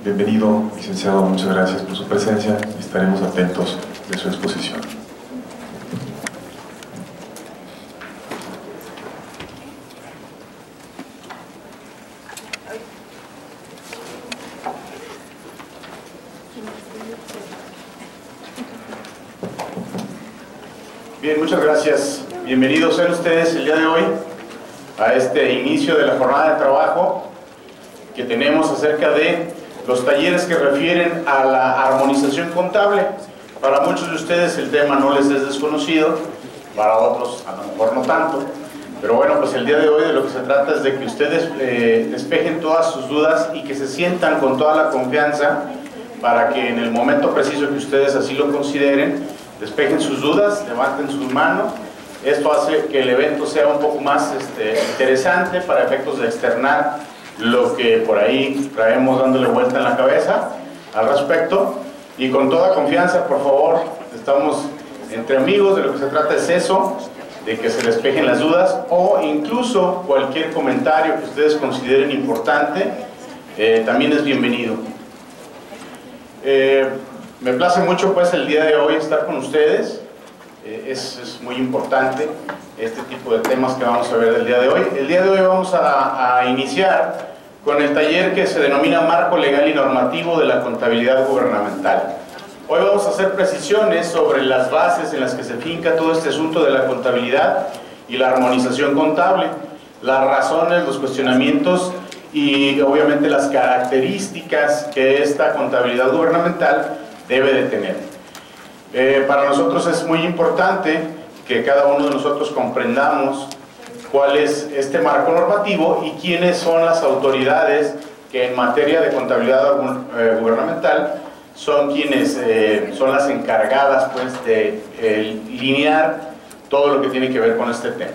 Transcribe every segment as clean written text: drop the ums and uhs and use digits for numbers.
Bienvenido, licenciado, muchas gracias por su presencia y estaremos atentos de su exposición. Bien, muchas gracias. Bienvenidos sean ustedes el día de hoy a este inicio de la jornada de trabajo que tenemos acerca de los talleres que refieren a la armonización contable. Para muchos de ustedes el tema no les es desconocido, para otros a lo mejor no tanto, pero bueno, pues el día de hoy de lo que se trata es de que ustedes despejen todas sus dudas y que se sientan con toda la confianza para que en el momento preciso que ustedes así lo consideren, despejen sus dudas, levanten sus manos. Esto hace que el evento sea un poco más interesante para efectos de externar lo que por ahí traemos dándole vuelta en la cabeza al respecto. Y con toda confianza, por favor, estamos entre amigos, de lo que se trata es eso, de que se despejen las dudas o incluso cualquier comentario que ustedes consideren importante, también es bienvenido. Me place mucho pues el día de hoy estar con ustedes. Es muy importante este tipo de temas que vamos a ver el día de hoy. El día de hoy vamos a iniciar con el taller que se denomina Marco Legal y Normativo de la Contabilidad Gubernamental. Hoy vamos a hacer precisiones sobre las bases en las que se finca todo este asunto de la contabilidad y la armonización contable, las razones, los cuestionamientos y obviamente las características que esta contabilidad gubernamental debe de tener. Para nosotros es muy importante que cada uno de nosotros comprendamos cuál es este marco normativo y quiénes son las autoridades que en materia de contabilidad gubernamental son quienes son las encargadas pues de linear todo lo que tiene que ver con este tema.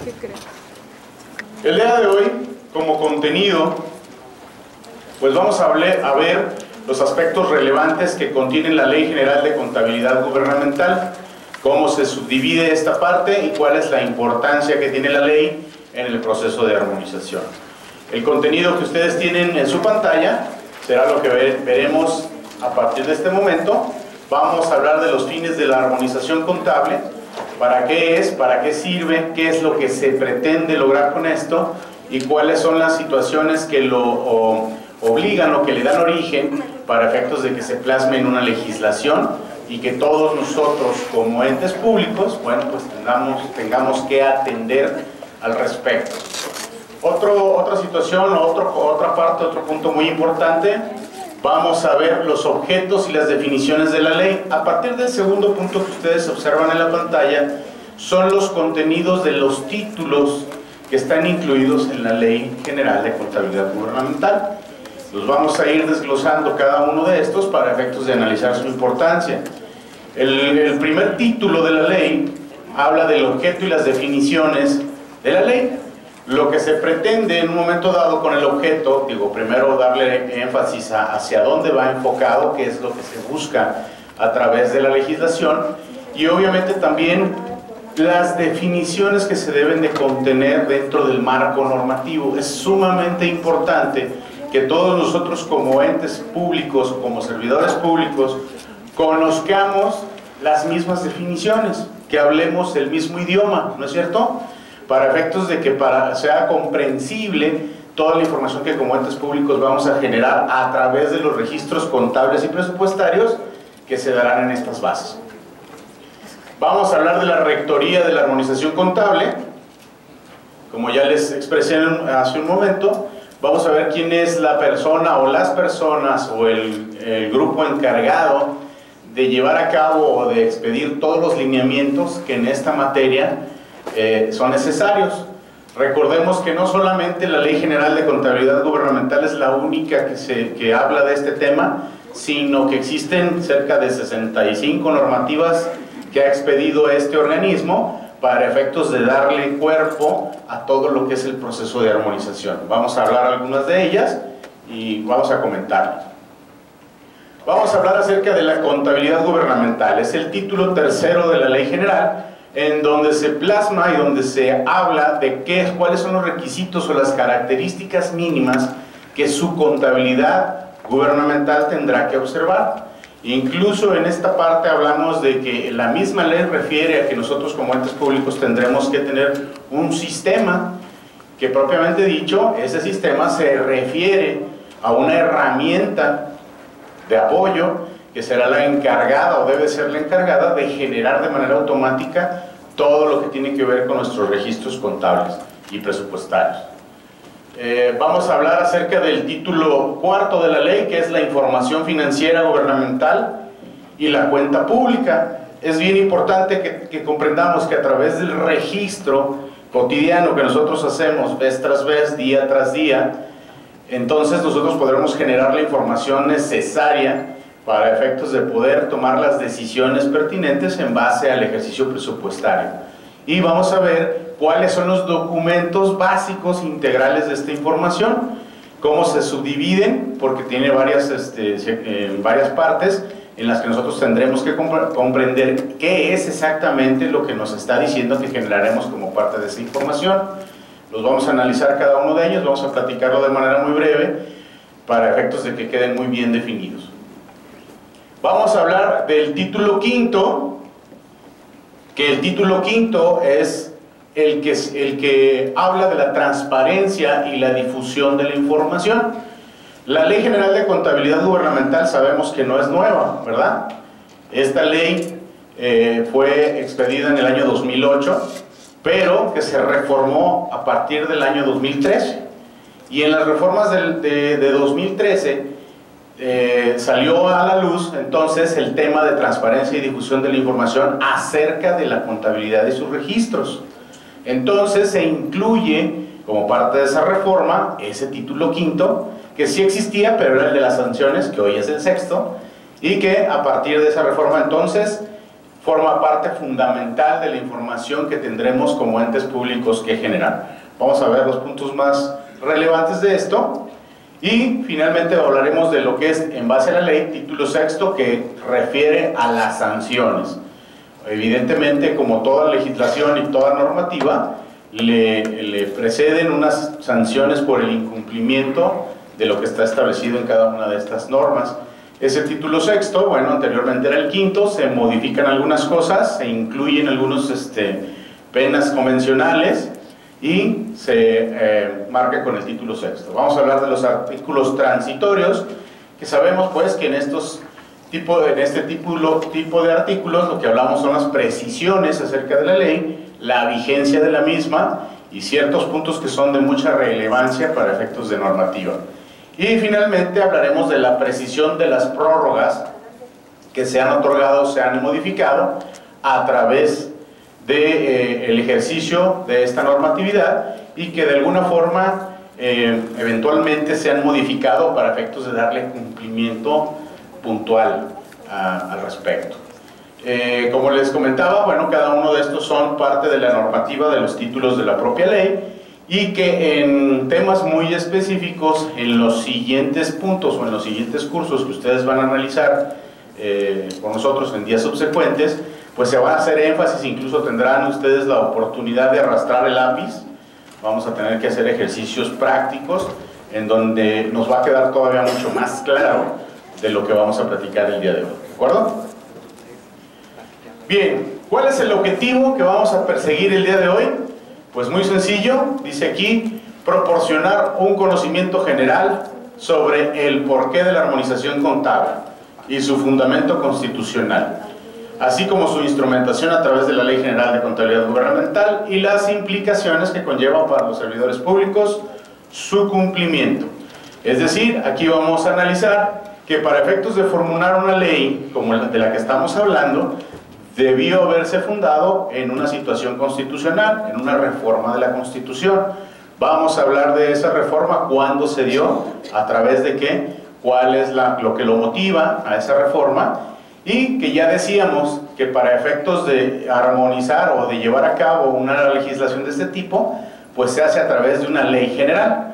¿Qué crees? El día de hoy, como contenido, pues vamos a ver los aspectos relevantes que contiene la Ley General de Contabilidad Gubernamental, cómo se subdivide esta parte y cuál es la importancia que tiene la ley en el proceso de armonización. El contenido que ustedes tienen en su pantalla será lo que veremos a partir de este momento. Vamos a hablar de los fines de la armonización contable, para qué es, para qué sirve, qué es lo que se pretende lograr con esto y cuáles son las situaciones que lo obligan o que le dan origen para efectos de que se plasme en una legislación y que todos nosotros como entes públicos, bueno, pues tengamos que atender al respecto. Otra situación, otra parte, otro punto muy importante, vamos a ver los objetos y las definiciones de la ley. A partir del segundo punto que ustedes observan en la pantalla, son los contenidos de los títulos que están incluidos en la Ley General de Contabilidad Gubernamental. Los vamos a ir desglosando cada uno de estos para efectos de analizar su importancia. El primer título de la ley habla del objeto y las definiciones de la ley. Lo que se pretende en un momento dado con el objeto, primero darle énfasis hacia dónde va enfocado, qué es lo que se busca a través de la legislación, y obviamente también las definiciones que se deben de contener dentro del marco normativo. Es sumamente importante que todos nosotros como entes públicos o como servidores públicos conozcamos las mismas definiciones, que hablemos el mismo idioma, ¿no es cierto? Para efectos de que sea comprensible toda la información que como entes públicos vamos a generar a través de los registros contables y presupuestarios que se darán en estas bases. Vamos a hablar de la rectoría de la armonización contable. Como ya les expresé hace un momento, vamos a ver quién es la persona o las personas o el grupo encargado de llevar a cabo o de expedir todos los lineamientos que en esta materia son necesarios. Recordemos que no solamente la Ley General de Contabilidad Gubernamental es la única que habla de este tema, sino que existen cerca de 65 normativas que ha expedido este organismo para efectos de darle cuerpo a todo lo que es el proceso de armonización. Vamos a hablar algunas de ellas y vamos a comentarlas. Vamos a hablar acerca de la contabilidad gubernamental. Es el título tercero de la Ley General, en donde se plasma y donde se habla de cuáles son los requisitos o las características mínimas que su contabilidad gubernamental tendrá que observar. Incluso en esta parte hablamos de que la misma ley refiere a que nosotros como entes públicos tendremos que tener un sistema que, propiamente dicho, ese sistema se refiere a una herramienta de apoyo que será la encargada o debe ser la encargada de generar de manera automática todo lo que tiene que ver con nuestros registros contables y presupuestarios. Vamos a hablar acerca del título cuarto de la ley, que es la información financiera gubernamental y la cuenta pública. Es bien importante que comprendamos que a través del registro cotidiano que nosotros hacemos vez tras vez, día tras día, entonces nosotros podremos generar la información necesaria para efectos de poder tomar las decisiones pertinentes en base al ejercicio presupuestario. Y vamos a ver cuáles son los documentos básicos integrales de esta información, cómo se subdividen, porque tiene varias partes en las que nosotros tendremos que comprender qué es exactamente lo que nos está diciendo que generaremos como parte de esa información. Los vamos a analizar cada uno de ellos, vamos a platicarlo de manera muy breve para efectos de que queden muy bien definidos. Vamos a hablar del título quinto, que el título quinto es el que habla de la transparencia y la difusión de la información. La Ley General de Contabilidad Gubernamental sabemos que no es nueva, ¿verdad? Esta ley fue expedida en el año 2008, pero que se reformó a partir del año 2013. Y en las reformas de 2013 salió a la luz entonces el tema de transparencia y difusión de la información acerca de la contabilidad y sus registros. Entonces se incluye como parte de esa reforma ese título quinto, que sí existía, pero era el de las sanciones, que hoy es el sexto, y que a partir de esa reforma entonces forma parte fundamental de la información que tendremos como entes públicos que generar. Vamos a ver los puntos más relevantes de esto. Y finalmente hablaremos de lo que es, en base a la ley, título sexto, que refiere a las sanciones. Evidentemente, como toda legislación y toda normativa, le preceden unas sanciones por el incumplimiento de lo que está establecido en cada una de estas normas. Ese título sexto, bueno, anteriormente era el quinto, se modifican algunas cosas, se incluyen algunos penas convencionales, y se marca con el título sexto. Vamos a hablar de los artículos transitorios, que sabemos pues que en este tipo de artículos lo que hablamos son las precisiones acerca de la ley, la vigencia de la misma y ciertos puntos que son de mucha relevancia para efectos de normativa. Y finalmente hablaremos de la precisión de las prórrogas que se han otorgado, se han modificado a través del ejercicio de esta normatividad y que de alguna forma eventualmente se han modificado para efectos de darle cumplimiento puntual al respecto. Como les comentaba, bueno, cada uno de estos son parte de la normativa de los títulos de la propia ley y que en temas muy específicos, en los siguientes puntos o en los siguientes cursos que ustedes van a analizar con nosotros en días subsecuentes, pues se va a hacer énfasis, incluso tendrán ustedes la oportunidad de arrastrar el lápiz. Vamos a tener que hacer ejercicios prácticos en donde nos va a quedar todavía mucho más claro de lo que vamos a platicar el día de hoy, ¿de acuerdo? Bien, ¿cuál es el objetivo que vamos a perseguir el día de hoy? Pues muy sencillo, dice aquí, proporcionar un conocimiento general sobre el porqué de la armonización contable y su fundamento constitucional, así como su instrumentación a través de la Ley General de Contabilidad Gubernamental y las implicaciones que conlleva para los servidores públicos su cumplimiento. Es decir, aquí vamos a analizar que para efectos de formular una ley como la de la que estamos hablando, debió haberse fundado en una situación constitucional, en una reforma de la Constitución. Vamos a hablar de esa reforma, cuándo se dio, a través de qué, cuál es lo que lo motiva a esa reforma, y que ya decíamos que para efectos de armonizar o de llevar a cabo una legislación de este tipo, pues se hace a través de una ley general.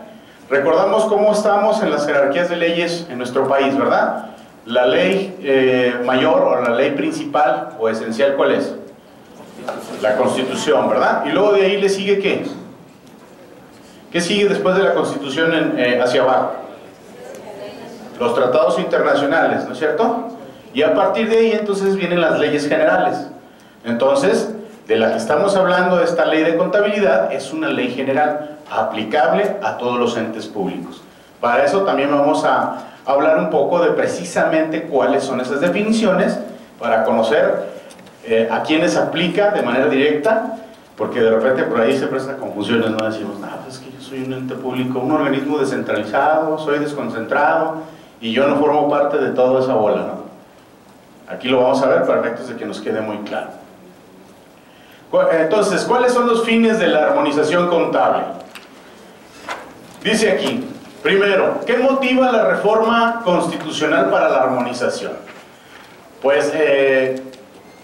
Recordamos cómo estamos en las jerarquías de leyes en nuestro país, ¿verdad? La ley mayor o la ley principal o esencial, ¿cuál es? La Constitución, ¿verdad? Y luego de ahí le sigue ¿qué? ¿Qué sigue después de la Constitución hacia abajo? Los tratados internacionales, ¿no es cierto? Y a partir de ahí entonces vienen las leyes generales. Entonces, de la que estamos hablando, de esta ley de contabilidad, es una ley general aplicable a todos los entes públicos. Para eso también vamos a hablar un poco de precisamente cuáles son esas definiciones, para conocer a quiénes aplica de manera directa, porque de repente por ahí se prestan confusiones, no decimos, nada, es que yo soy un ente público, un organismo descentralizado, soy desconcentrado, y yo no formo parte de toda esa bola, ¿no? Aquí lo vamos a ver para efectos de que nos quede muy claro. Entonces, ¿cuáles son los fines de la armonización contable? Dice aquí, primero, ¿qué motiva la reforma constitucional para la armonización? Pues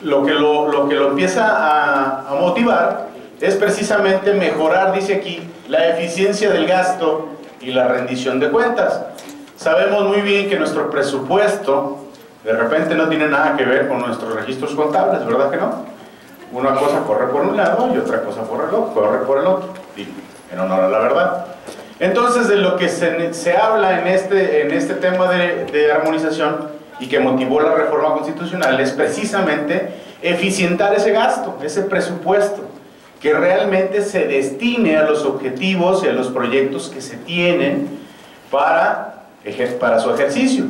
lo que lo empieza a motivar es precisamente mejorar, dice aquí, la eficiencia del gasto y la rendición de cuentas. Sabemos muy bien que nuestro presupuesto de repente no tiene nada que ver con nuestros registros contables, ¿verdad que no? Una cosa corre por un lado y otra cosa corre por el otro, en honor a la verdad. Entonces, de lo que se habla en este tema de armonización y que motivó la reforma constitucional es precisamente eficientar ese gasto, ese presupuesto, que realmente se destine a los objetivos y a los proyectos que se tienen para su ejercicio.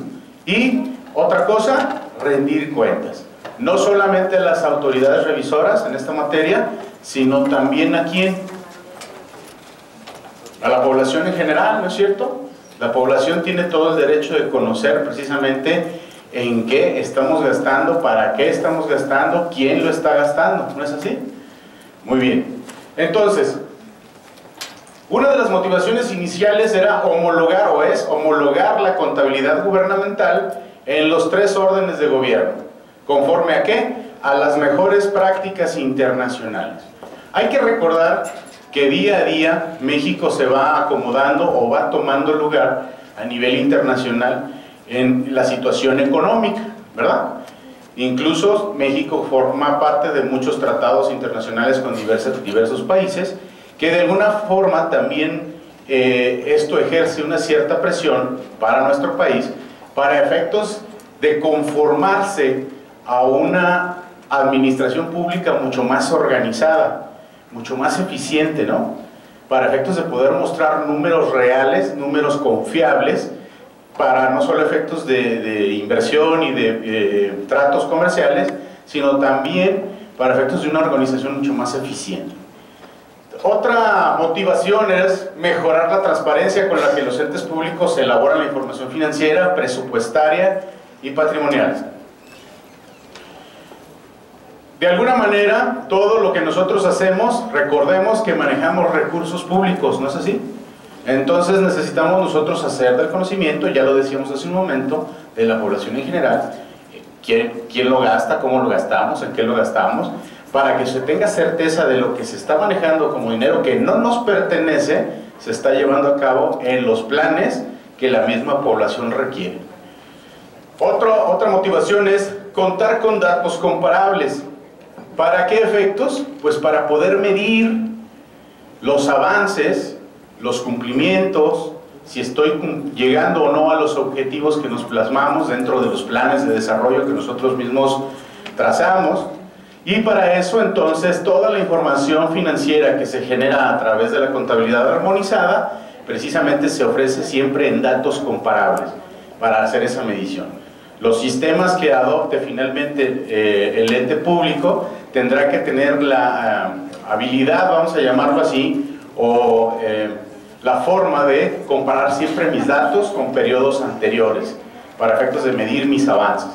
Y otra cosa, rendir cuentas. No solamente a las autoridades revisoras en esta materia, sino también a quién. A la población en general, ¿no es cierto? La población tiene todo el derecho de conocer precisamente en qué estamos gastando, para qué estamos gastando, quién lo está gastando, ¿no es así? Muy bien. Entonces, una de las motivaciones iniciales era homologar, o es homologar la contabilidad gubernamental en los 3 órdenes de gobierno. ¿Conforme a qué? A las mejores prácticas internacionales. Hay que recordar que día a día México se va acomodando o va tomando lugar a nivel internacional en la situación económica, ¿verdad? Incluso México forma parte de muchos tratados internacionales con diversos países, que de alguna forma también esto ejerce una cierta presión para nuestro país, para efectos de conformarse a una administración pública mucho más organizada, mucho más eficiente, ¿no? Para efectos de poder mostrar números reales, números confiables, para no solo efectos de inversión y de tratos comerciales, sino también para efectos de una organización mucho más eficiente. Otra motivación es mejorar la transparencia con la que los entes públicos elaboran la información financiera, presupuestaria y patrimonial. De alguna manera, todo lo que nosotros hacemos, recordemos que manejamos recursos públicos, ¿no es así? Entonces necesitamos nosotros hacer del conocimiento, ya lo decíamos hace un momento, de la población en general, quién lo gasta, cómo lo gastamos, en qué lo gastamos, para que se tenga certeza de lo que se está manejando como dinero que no nos pertenece, se está llevando a cabo en los planes que la misma población requiere. Otra motivación es contar con datos comparables. ¿Para qué efectos? Pues para poder medir los avances, los cumplimientos, si estoy llegando o no a los objetivos que nos plasmamos dentro de los planes de desarrollo que nosotros mismos trazamos. Y para eso entonces toda la información financiera que se genera a través de la contabilidad armonizada precisamente se ofrece siempre en datos comparables para hacer esa medición. Los sistemas que adopte finalmente el ente público tendrá que tener la habilidad, vamos a llamarlo así, o la forma de comparar siempre mis datos con periodos anteriores para efectos de medir mis avances.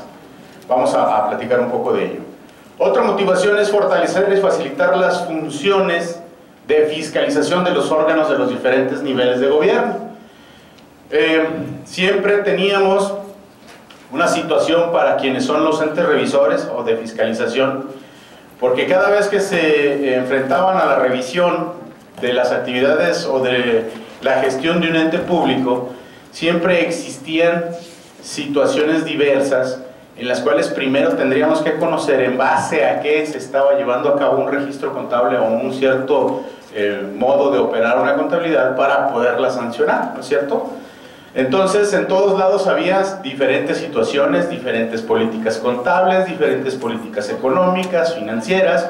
Vamos a platicar un poco de ello. Otra motivación es fortalecer y facilitar las funciones de fiscalización de los órganos de los diferentes niveles de gobierno. Siempre teníamos una situación para quienes son los entes revisores o de fiscalización, porque cada vez que se enfrentaban a la revisión de las actividades o de la gestión de un ente público, siempre existían situaciones diversas en las cuales primero tendríamos que conocer en base a qué se estaba llevando a cabo un registro contable o un cierto modo de operar una contabilidad para poderla sancionar, ¿no es cierto? Entonces, en todos lados había diferentes situaciones, diferentes políticas contables, diferentes políticas económicas, financieras,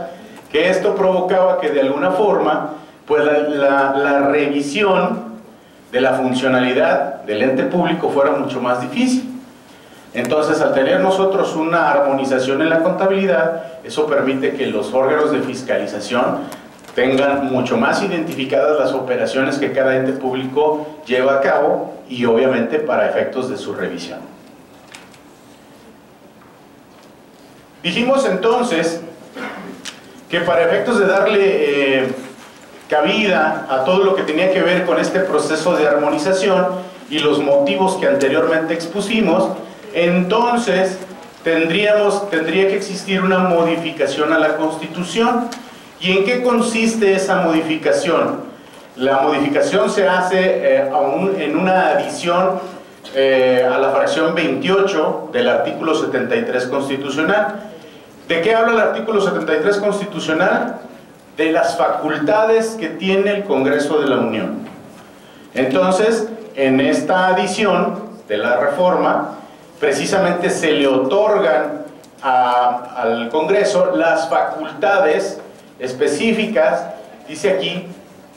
que esto provocaba que de alguna forma, pues la revisión de la funcionalidad del ente público fuera mucho más difícil. Entonces, al tener nosotros una armonización en la contabilidad, eso permite que los órganos de fiscalización tengan mucho más identificadas las operaciones que cada ente público lleva a cabo y obviamente para efectos de su revisión. Dijimos entonces que para efectos de darle cabida a todo lo que tenía que ver con este proceso de armonización y los motivos que anteriormente expusimos, entonces tendría que existir una modificación a la Constitución. ¿Y en qué consiste esa modificación? La modificación se hace en una adición a la fracción 28 del artículo 73 constitucional. ¿De qué habla el artículo 73 constitucional? De las facultades que tiene el Congreso de la Unión. Entonces, en esta adición de la reforma, precisamente se le otorgan al Congreso las facultades específicas, dice aquí,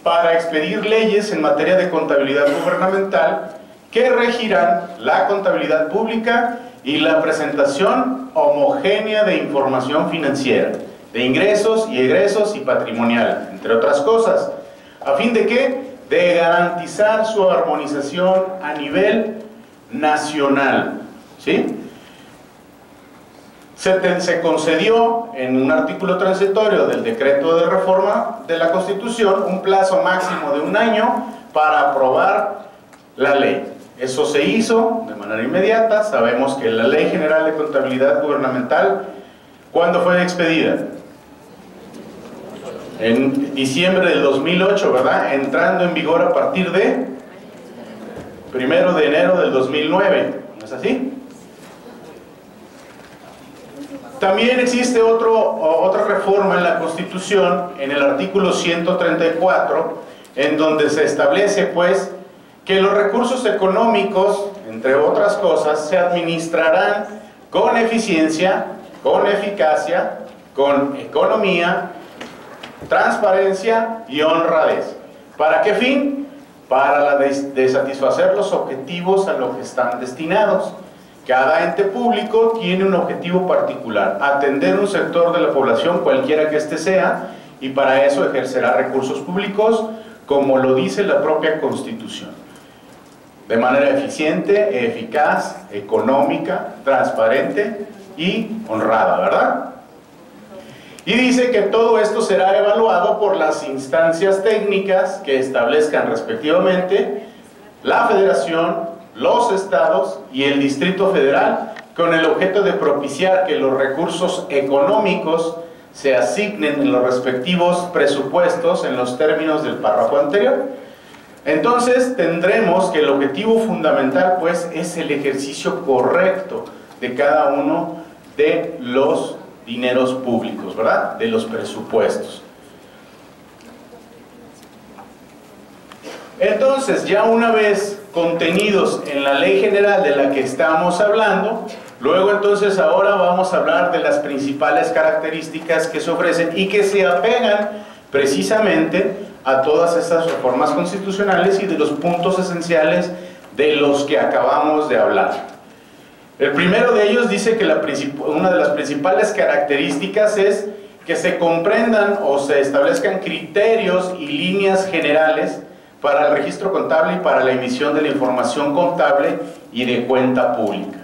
para expedir leyes en materia de contabilidad gubernamental que regirán la contabilidad pública y la presentación homogénea de información financiera, de ingresos y egresos y patrimonial, entre otras cosas, ¿a fin de qué? De garantizar su armonización a nivel nacional, ¿sí? Se concedió en un artículo transitorio del decreto de reforma de la Constitución un plazo máximo de 1 año para aprobar la ley. Eso se hizo de manera inmediata. Sabemos que la Ley General de Contabilidad Gubernamental, ¿cuándo fue expedida? En diciembre del 2008, ¿verdad? Entrando en vigor a partir de 1 de enero del 2009, ¿no es así? También existe otra reforma en la Constitución, en el artículo 134, en donde se establece, pues, que los recursos económicos, entre otras cosas, se administrarán con eficiencia, con eficacia, con economía, transparencia y honradez. ¿Para qué fin? Para de satisfacer los objetivos a los que están destinados. Cada ente público tiene un objetivo particular, atender un sector de la población, cualquiera que éste sea, y para eso ejercerá recursos públicos, como lo dice la propia Constitución, de manera eficiente, eficaz, económica, transparente y honrada, ¿verdad? Y dice que todo esto será evaluado por las instancias técnicas que establezcan respectivamente la Federación, los estados y el Distrito Federal, con el objeto de propiciar que los recursos económicos se asignen en los respectivos presupuestos en los términos del párrafo anterior. Entonces tendremos que el objetivo fundamental, pues, es el ejercicio correcto de cada uno de los dineros públicos, ¿verdad? De los presupuestos. Entonces, ya una vez contenidos en la ley general de la que estamos hablando, luego entonces ahora vamos a hablar de las principales características que se ofrecen y que se apegan precisamente a todas estas reformas constitucionales y de los puntos esenciales de los que acabamos de hablar. El primero de ellos dice que una de las principales características es que se comprendan o se establezcan criterios y líneas generales para el registro contable y para la emisión de la información contable y de cuenta pública.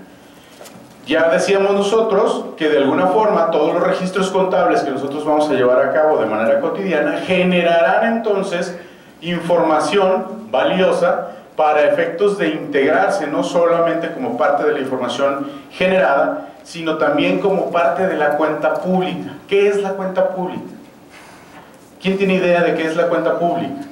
Ya decíamos nosotros que de alguna forma todos los registros contables que nosotros vamos a llevar a cabo de manera cotidiana generarán entonces información valiosa para efectos de integrarse no solamente como parte de la información generada, sino también como parte de la cuenta pública. ¿Qué es la cuenta pública? ¿Quién tiene idea de qué es la cuenta pública?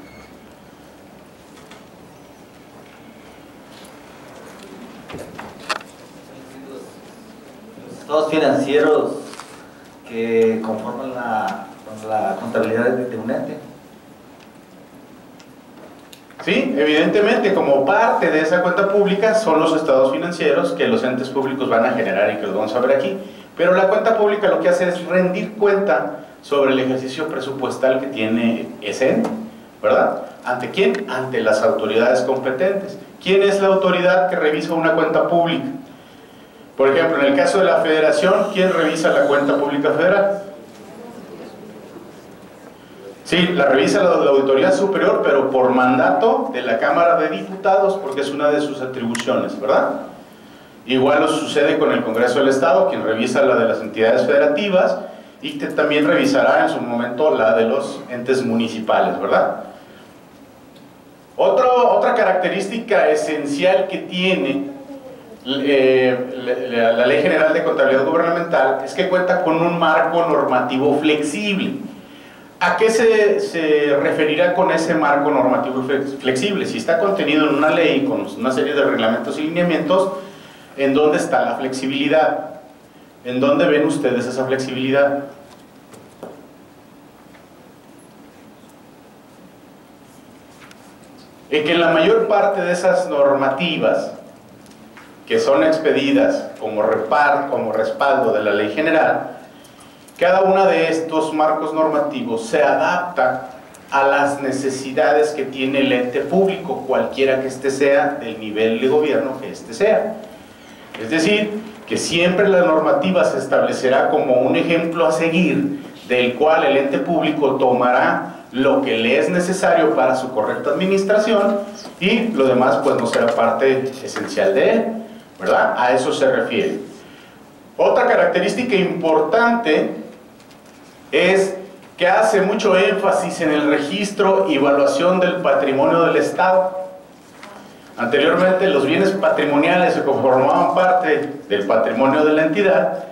estados financieros que conforman la contabilidad de un ente. Sí, evidentemente, como parte de esa cuenta pública son los estados financieros que los entes públicos van a generar y que los vamos a ver aquí. Pero la cuenta pública lo que hace es rendir cuenta sobre el ejercicio presupuestal que tiene ese ente, ¿verdad? ¿Ante quién? Ante las autoridades competentes. ¿Quién es la autoridad que revisa una cuenta pública? Por ejemplo, en el caso de la Federación, ¿quién revisa la cuenta pública federal? Sí, la revisa la Auditoría Superior, pero por mandato de la Cámara de Diputados, porque es una de sus atribuciones, ¿verdad? Igual lo sucede con el Congreso del Estado, quien revisa la de las entidades federativas y que también revisará en su momento la de los entes municipales, ¿verdad? Otra característica esencial que tiene la Ley General de Contabilidad Gubernamental es que cuenta con un marco normativo flexible. ¿A qué se referirá con ese marco normativo flexible? Si está contenido en una ley con una serie de reglamentos y lineamientos, ¿en dónde está la flexibilidad? ¿En dónde ven ustedes esa flexibilidad? En que la mayor parte de esas normativas que son expedidas como respaldo de la ley general, cada una de estos marcos normativos se adapta a las necesidades que tiene el ente público, cualquiera que éste sea, del nivel de gobierno que éste sea. Es decir, que siempre la normativa se establecerá como un ejemplo a seguir, del cual el ente público tomará lo que le es necesario para su correcta administración y lo demás pues no será parte esencial de él, ¿verdad? A eso se refiere. Otra característica importante es que hace mucho énfasis en el registro y evaluación del patrimonio del Estado. Anteriormente los bienes patrimoniales que conformaban parte del patrimonio de la entidad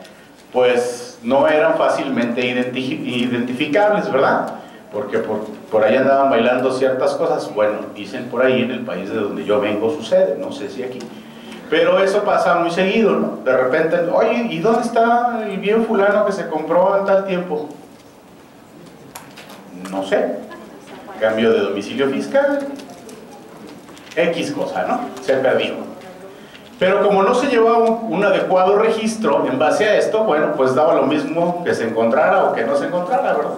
pues no eran fácilmente identificables, ¿verdad? Porque por ahí andaban bailando ciertas cosas. Bueno, dicen por ahí en el país de donde yo vengo sucede, no sé si aquí, pero eso pasa muy seguido, ¿no? De repente, oye, ¿y dónde está el bien fulano que se compró en tal tiempo? No sé, cambio de domicilio fiscal, X cosa, ¿no? Se perdió. Pero como no se llevaba un adecuado registro en base a esto, bueno, pues daba lo mismo que se encontrara o que no se encontrara, ¿verdad?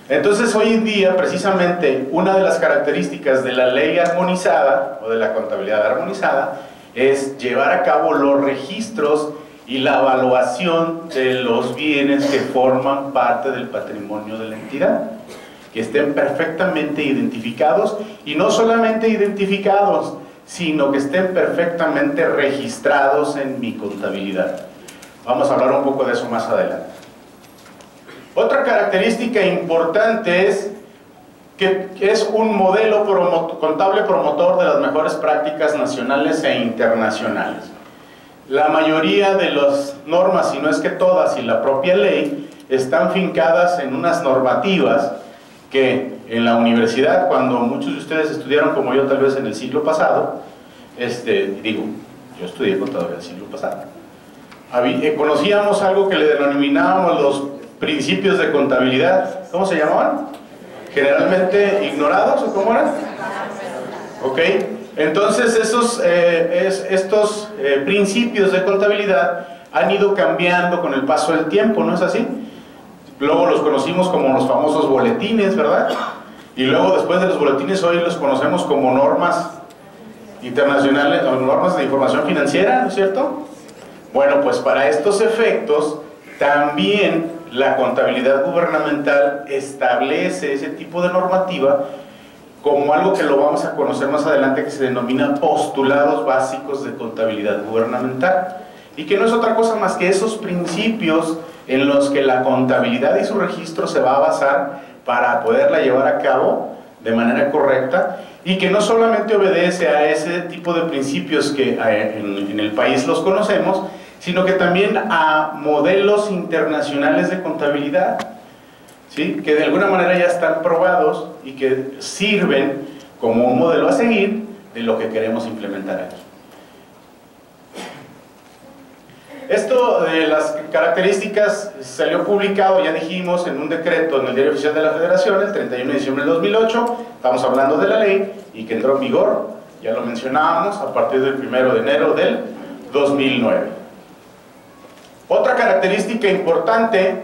Entonces hoy en día, precisamente, una de las características de la ley armonizada, o de la contabilidad armonizada, es llevar a cabo los registros y la evaluación de los bienes que forman parte del patrimonio de la entidad, que estén perfectamente identificados, y no solamente identificados, sino que estén perfectamente registrados en mi contabilidad. Vamos a hablar un poco de eso más adelante. Otra característica importante es que es un modelo contable promotor de las mejores prácticas nacionales e internacionales. La mayoría de las normas, si no es que todas, y la propia ley, están fincadas en unas normativas que en la universidad, cuando muchos de ustedes estudiaron como yo tal vez en el siglo pasado, yo estudié contaduría el siglo pasado, conocíamos algo que le denominábamos los principios de contabilidad. ¿Cómo se llamaban? Generalmente ignorados, ¿o cómo eran? Ok, entonces estos principios de contabilidad han ido cambiando con el paso del tiempo, ¿no es así? Luego los conocimos como los famosos boletines, ¿verdad? Y luego después de los boletines hoy los conocemos como normas internacionales o normas de información financiera, ¿no es cierto? Bueno, pues para estos efectos también la contabilidad gubernamental establece ese tipo de normativa como algo que lo vamos a conocer más adelante, que se denomina postulados básicos de contabilidad gubernamental, y que no es otra cosa más que esos principios en los que la contabilidad y su registro se va a basar para poderla llevar a cabo de manera correcta, y que no solamente obedece a ese tipo de principios que en el país los conocemos, sino que también a modelos internacionales de contabilidad, ¿sí? Que de alguna manera ya están probados y que sirven como un modelo a seguir de lo que queremos implementar aquí. Esto de las características salió publicado, ya dijimos, en un decreto en el Diario Oficial de la Federación el 31 de diciembre del 2008. Estamos hablando de la ley y que entró en vigor, ya lo mencionábamos, a partir del 1 de enero del 2009. Otra característica importante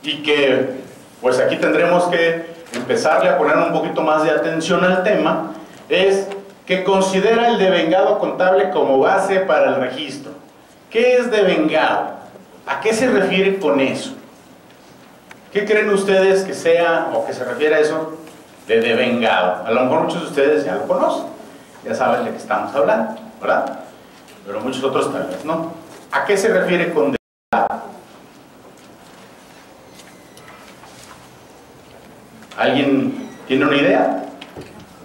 y que pues aquí tendremos que empezarle a poner un poquito más de atención al tema es que considera el devengado contable como base para el registro. ¿Qué es devengado? ¿A qué se refiere con eso? ¿Qué creen ustedes que sea o que se refiere a eso de devengado? A lo mejor muchos de ustedes ya lo conocen, ya saben de qué estamos hablando, ¿verdad? Pero muchos otros tal vez no. ¿A qué se refiere con devengado? ¿Alguien tiene una idea?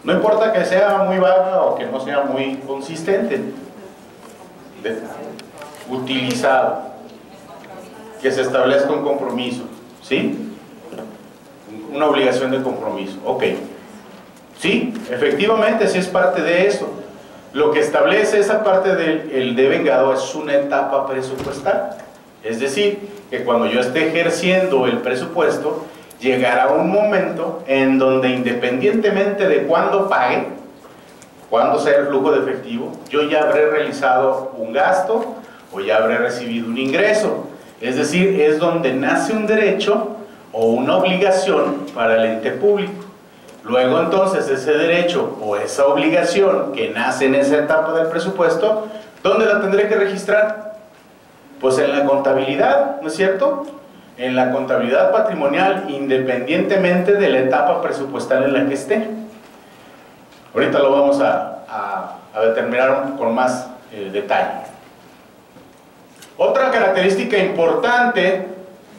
No importa que sea muy vaga o que no sea muy consistente. Utilizado, que se establezca un compromiso, ¿sí? Una obligación de compromiso, ok. Sí, efectivamente, sí es parte de eso. Lo que establece esa parte del devengado es una etapa presupuestal. Es decir, que cuando yo esté ejerciendo el presupuesto, llegará un momento en donde independientemente de cuándo pague, cuándo sea el flujo de efectivo, yo ya habré realizado un gasto o ya habré recibido un ingreso. Es decir, es donde nace un derecho o una obligación para el ente público. Luego entonces ese derecho o esa obligación que nace en esa etapa del presupuesto, ¿dónde la tendré que registrar? Pues en la contabilidad, ¿no es cierto? En la contabilidad patrimonial, independientemente de la etapa presupuestal en la que esté. Ahorita lo vamos a determinar con más detalle. Otra característica importante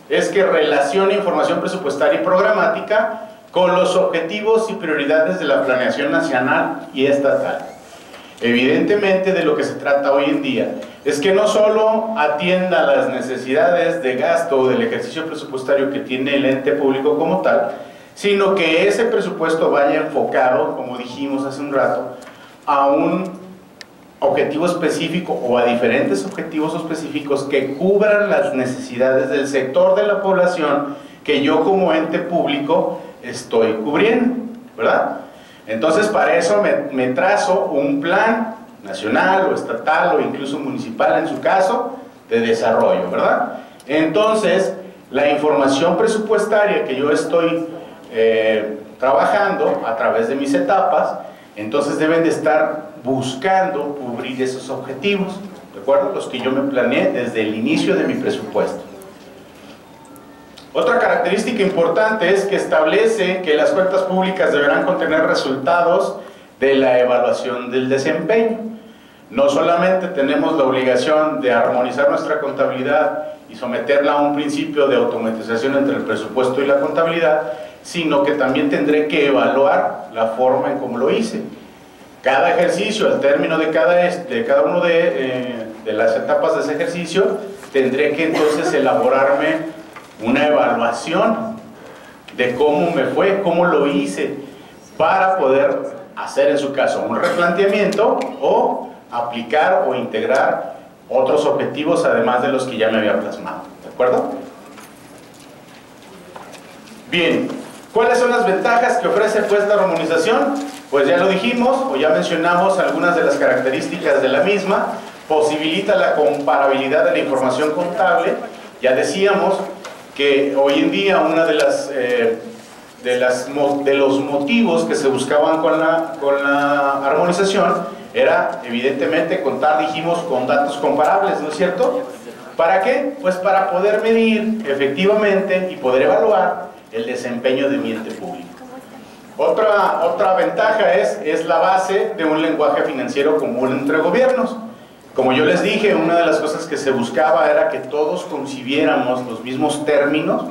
es que relaciona información presupuestaria y programática con los objetivos y prioridades de la planeación nacional y estatal. Evidentemente, de lo que se trata hoy en día es que no solo atienda las necesidades de gasto del ejercicio presupuestario que tiene el ente público como tal, sino que ese presupuesto vaya enfocado, como dijimos hace un rato, a un objetivo específico o a diferentes objetivos específicos que cubran las necesidades del sector de la población que yo como ente público estoy cubriendo, ¿verdad? Entonces para eso me trazo un plan nacional o estatal o incluso municipal en su caso de desarrollo, ¿verdad? Entonces la información presupuestaria que yo estoy trabajando a través de mis etapas, entonces deben de estar buscando cubrir esos objetivos, ¿de acuerdo? Los que yo me planeé desde el inicio de mi presupuesto. Otra característica importante es que establece que las cuentas públicas deberán contener resultados de la evaluación del desempeño. No solamente tenemos la obligación de armonizar nuestra contabilidad y someterla a un principio de automatización entre el presupuesto y la contabilidad, sino que también tendré que evaluar la forma en cómo lo hice. Cada ejercicio, al término de cada una de las etapas de ese ejercicio, tendré que entonces elaborarme una evaluación de cómo me fue, cómo lo hice, para poder hacer en su caso un replanteamiento o aplicar o integrar otros objetivos además de los que ya me había plasmado, ¿de acuerdo? Bien, ¿cuáles son las ventajas que ofrece pues la armonización? Pues ya lo dijimos o ya mencionamos algunas de las características de la misma. Posibilita la comparabilidad de la información contable. Ya decíamos que hoy en día una de los motivos que se buscaban con la armonización era evidentemente contar, dijimos, con datos comparables, ¿no es cierto? ¿Para qué? Pues para poder medir efectivamente y poder evaluar el desempeño de mi ente público. Otra ventaja es la base de un lenguaje financiero común entre gobiernos. Como yo les dije, una de las cosas que se buscaba era que todos concibiéramos los mismos términos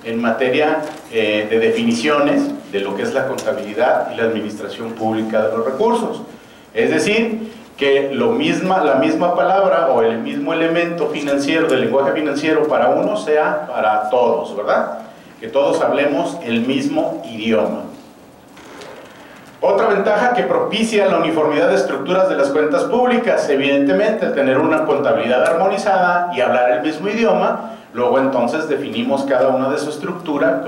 en materia de definiciones de lo que es la contabilidad y la administración pública de los recursos. Es decir, que la misma palabra o el mismo elemento financiero del lenguaje financiero para uno sea para todos, ¿verdad? Que todos hablemos el mismo idioma. Otra ventaja que propicia la uniformidad de estructuras de las cuentas públicas, evidentemente, al tener una contabilidad armonizada y hablar el mismo idioma, luego entonces definimos cada una de su estructura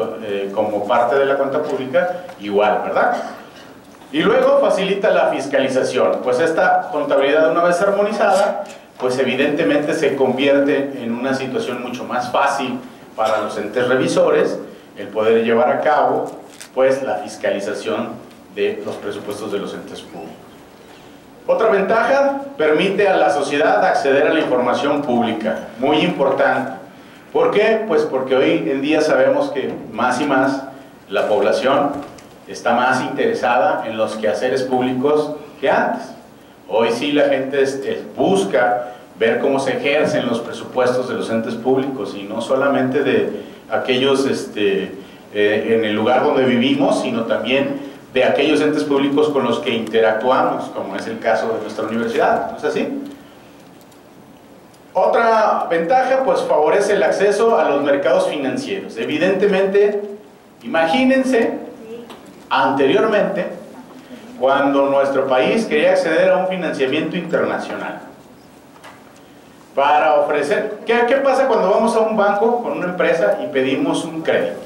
como parte de la cuenta pública igual, ¿verdad? Y luego facilita la fiscalización, pues esta contabilidad una vez armonizada, pues evidentemente se convierte en una situación mucho más fácil para los entes revisores el poder llevar a cabo pues la fiscalización de los presupuestos de los entes públicos. Otra ventaja, permite a la sociedad acceder a la información pública, muy importante. ¿Por qué? Pues porque hoy en día sabemos que más y más la población está más interesada en los quehaceres públicos que antes. Hoy sí la gente busca ver cómo se ejercen los presupuestos de los entes públicos y no solamente de aquellos en el lugar donde vivimos, sino también de aquellos entes públicos con los que interactuamos, como es el caso de nuestra universidad, ¿no es así? Otra ventaja, pues favorece el acceso a los mercados financieros. Evidentemente, imagínense, anteriormente, cuando nuestro país quería acceder a un financiamiento internacional para ofrecer... ¿Qué pasa cuando vamos a un banco con una empresa y pedimos un crédito?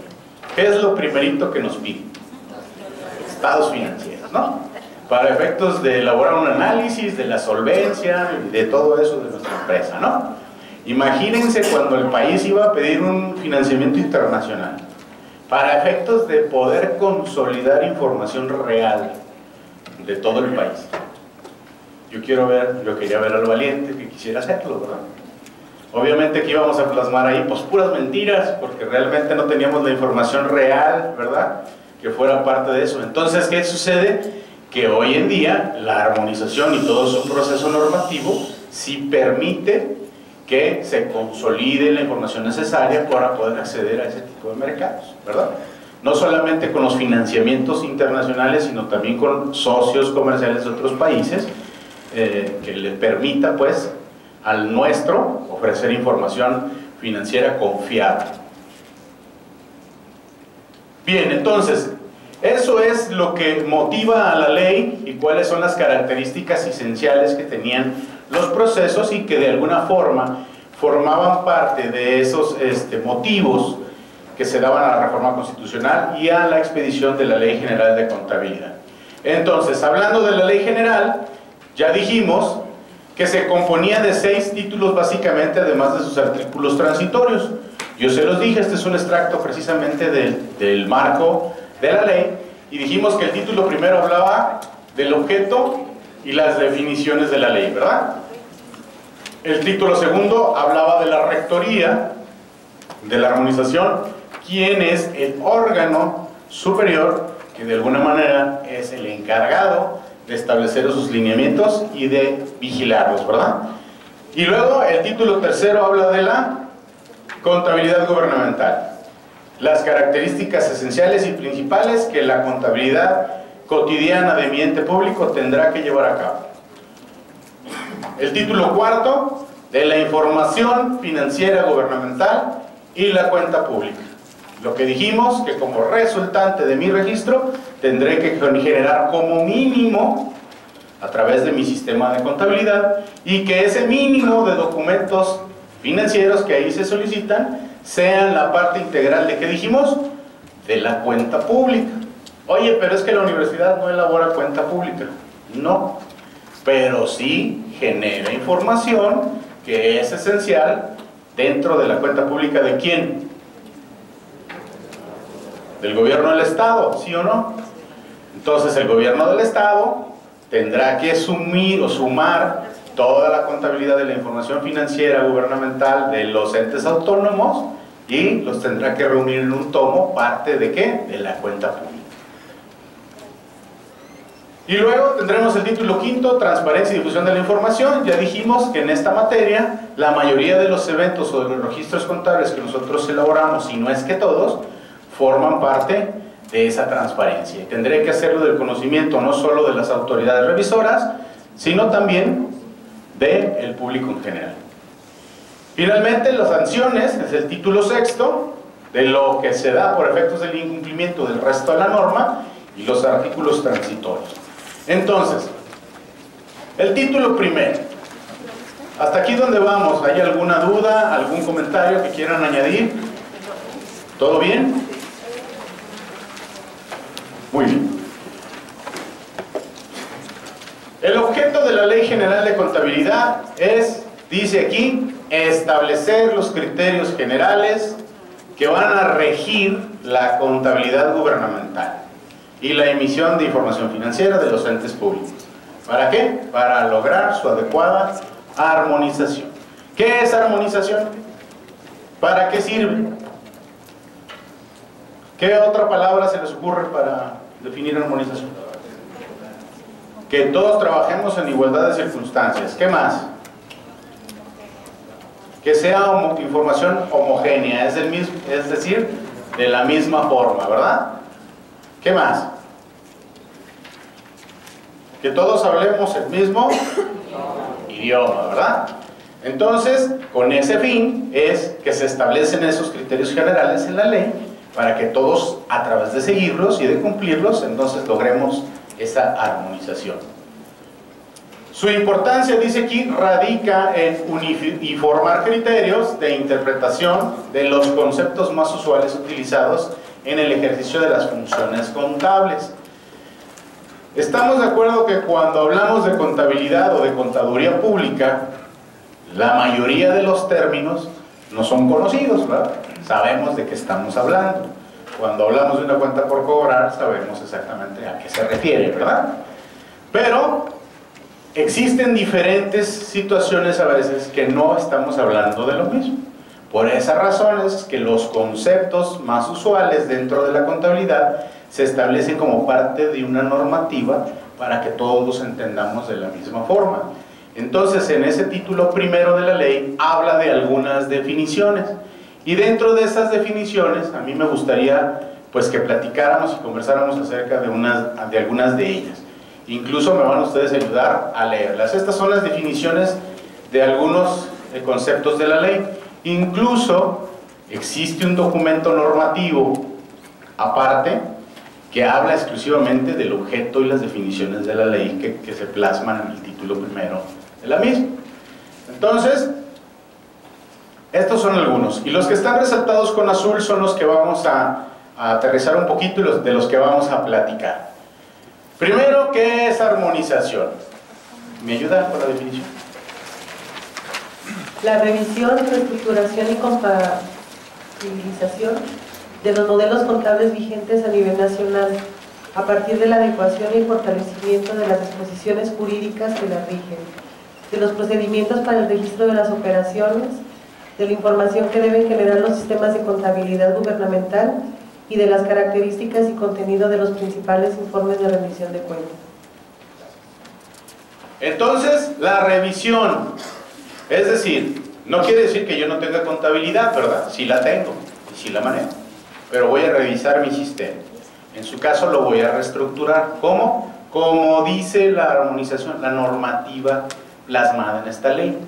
¿Qué es lo primerito que nos piden? Estados financieros, ¿no? Para efectos de elaborar un análisis de la solvencia y de todo eso de nuestra empresa, ¿no? Imagínense cuando el país iba a pedir un financiamiento internacional para efectos de poder consolidar información real de todo el país. Yo quería ver al valiente que quisiera hacerlo, ¿verdad? Obviamente que íbamos a plasmar ahí pues puras mentiras, porque realmente no teníamos la información real, ¿verdad?, que fuera parte de eso. Entonces, ¿qué sucede? Que hoy en día la armonización y todo su proceso normativo sí permite que se consolide la información necesaria para poder acceder a ese tipo de mercados, ¿verdad? No solamente con los financiamientos internacionales, sino también con socios comerciales de otros países, que le permita pues al nuestro ofrecer información financiera confiable. Bien, entonces, eso es lo que motiva a la ley y cuáles son las características esenciales que tenían los procesos y que de alguna forma formaban parte de esos motivos que se daban a la reforma constitucional y a la expedición de la Ley General de Contabilidad. Entonces, hablando de la Ley General, ya dijimos que se componía de 6 títulos básicamente, además de sus artículos transitorios. Yo se los dije, este es un extracto precisamente del marco de la ley, y dijimos que el título primero hablaba del objeto y las definiciones de la ley, ¿verdad? El título segundo hablaba de la rectoría, de la armonización, quién es el órgano superior que de alguna manera es el encargado de establecer sus lineamientos y de vigilarlos, ¿verdad? Y luego el título tercero habla de la contabilidad gubernamental, las características esenciales y principales que la contabilidad cotidiana de mi ente público tendrá que llevar a cabo. El título cuarto, de la información financiera gubernamental y la cuenta pública. Lo que dijimos, que como resultante de mi registro, tendré que generar como mínimo, a través de mi sistema de contabilidad, y que ese mínimo de documentos financieros que ahí se solicitan, sean la parte integral de, ¿qué dijimos?, de la cuenta pública. Oye, pero es que la universidad no elabora cuenta pública. No, pero sí genera información que es esencial dentro de la cuenta pública. ¿De quién? ¿Del gobierno del Estado? ¿Sí o no? Entonces el gobierno del Estado tendrá que asumir o sumar toda la contabilidad de la información financiera gubernamental de los entes autónomos y los tendrá que reunir en un tomo, parte de ¿qué? De la cuenta pública. Y luego tendremos el título quinto, transparencia y difusión de la información. Ya dijimos que en esta materia la mayoría de los eventos o de los registros contables que nosotros elaboramos, si no es que todos, forman parte de esa transparencia. Y tendré que hacerlo del conocimiento no solo de las autoridades revisoras, sino también del público en general. Finalmente, las sanciones, es el título sexto, de lo que se da por efectos del incumplimiento del resto de la norma, y los artículos transitorios. Entonces, el título primero. Hasta aquí donde vamos, ¿hay alguna duda, algún comentario que quieran añadir? ¿Todo bien? Muy bien. El objeto de la Ley General de Contabilidad es, dice aquí, establecer los criterios generales que van a regir la contabilidad gubernamental y la emisión de información financiera de los entes públicos. ¿Para qué? Para lograr su adecuada armonización. ¿Qué es armonización? ¿Para qué sirve? ¿Qué otra palabra se les ocurre para definir armonización? Que todos trabajemos en igualdad de circunstancias. ¿Qué más? Que sea información homogénea, es decir, de la misma forma, ¿verdad? ¿Qué más? Que todos hablemos el mismo idioma, ¿verdad? Entonces, con ese fin es que se establecen esos criterios generales en la ley para que todos, a través de seguirlos y de cumplirlos, entonces logremos esa armonización. Su importancia, dice aquí, radica en uniformar criterios de interpretación de los conceptos más usuales utilizados en el ejercicio de las funciones contables. Estamos de acuerdo que cuando hablamos de contabilidad o de contaduría pública, la mayoría de los términos no son conocidos, ¿verdad? Sabemos de qué estamos hablando. Cuando hablamos de una cuenta por cobrar, sabemos exactamente a qué se refiere, ¿verdad? Pero existen diferentes situaciones a veces que no estamos hablando de lo mismo. Por esa razón es que los conceptos más usuales dentro de la contabilidad se establecen como parte de una normativa para que todos los entendamos de la misma forma. Entonces, en ese título primero de la ley habla de algunas definiciones. Y dentro de esas definiciones, a mí me gustaría pues que platicáramos y conversáramos acerca de algunas de ellas. Incluso me van ustedes a ayudar a leerlas. Estas son las definiciones de algunos conceptos de la ley. Incluso existe un documento normativo aparte que habla exclusivamente del objeto y las definiciones de la ley que se plasman en el título primero de la misma. Entonces, estos son algunos. Y los que están resaltados con azul son los que vamos a aterrizar un poquito y de los que vamos a platicar. Primero, ¿qué es armonización? ¿Me ayuda con la definición? La revisión, reestructuración y compatibilización de los modelos contables vigentes a nivel nacional, a partir de la adecuación y fortalecimiento de las disposiciones jurídicas que las rigen, de los procedimientos para el registro de las operaciones, de la información que deben generar los sistemas de contabilidad gubernamental y de las características y contenido de los principales informes de rendición de cuentas. Entonces, la revisión, es decir, no quiere decir que yo no tenga contabilidad, ¿verdad? Sí la tengo y sí la manejo, pero voy a revisar mi sistema. En su caso lo voy a reestructurar. ¿Cómo? Como dice la armonización, la normativa plasmada en esta ley.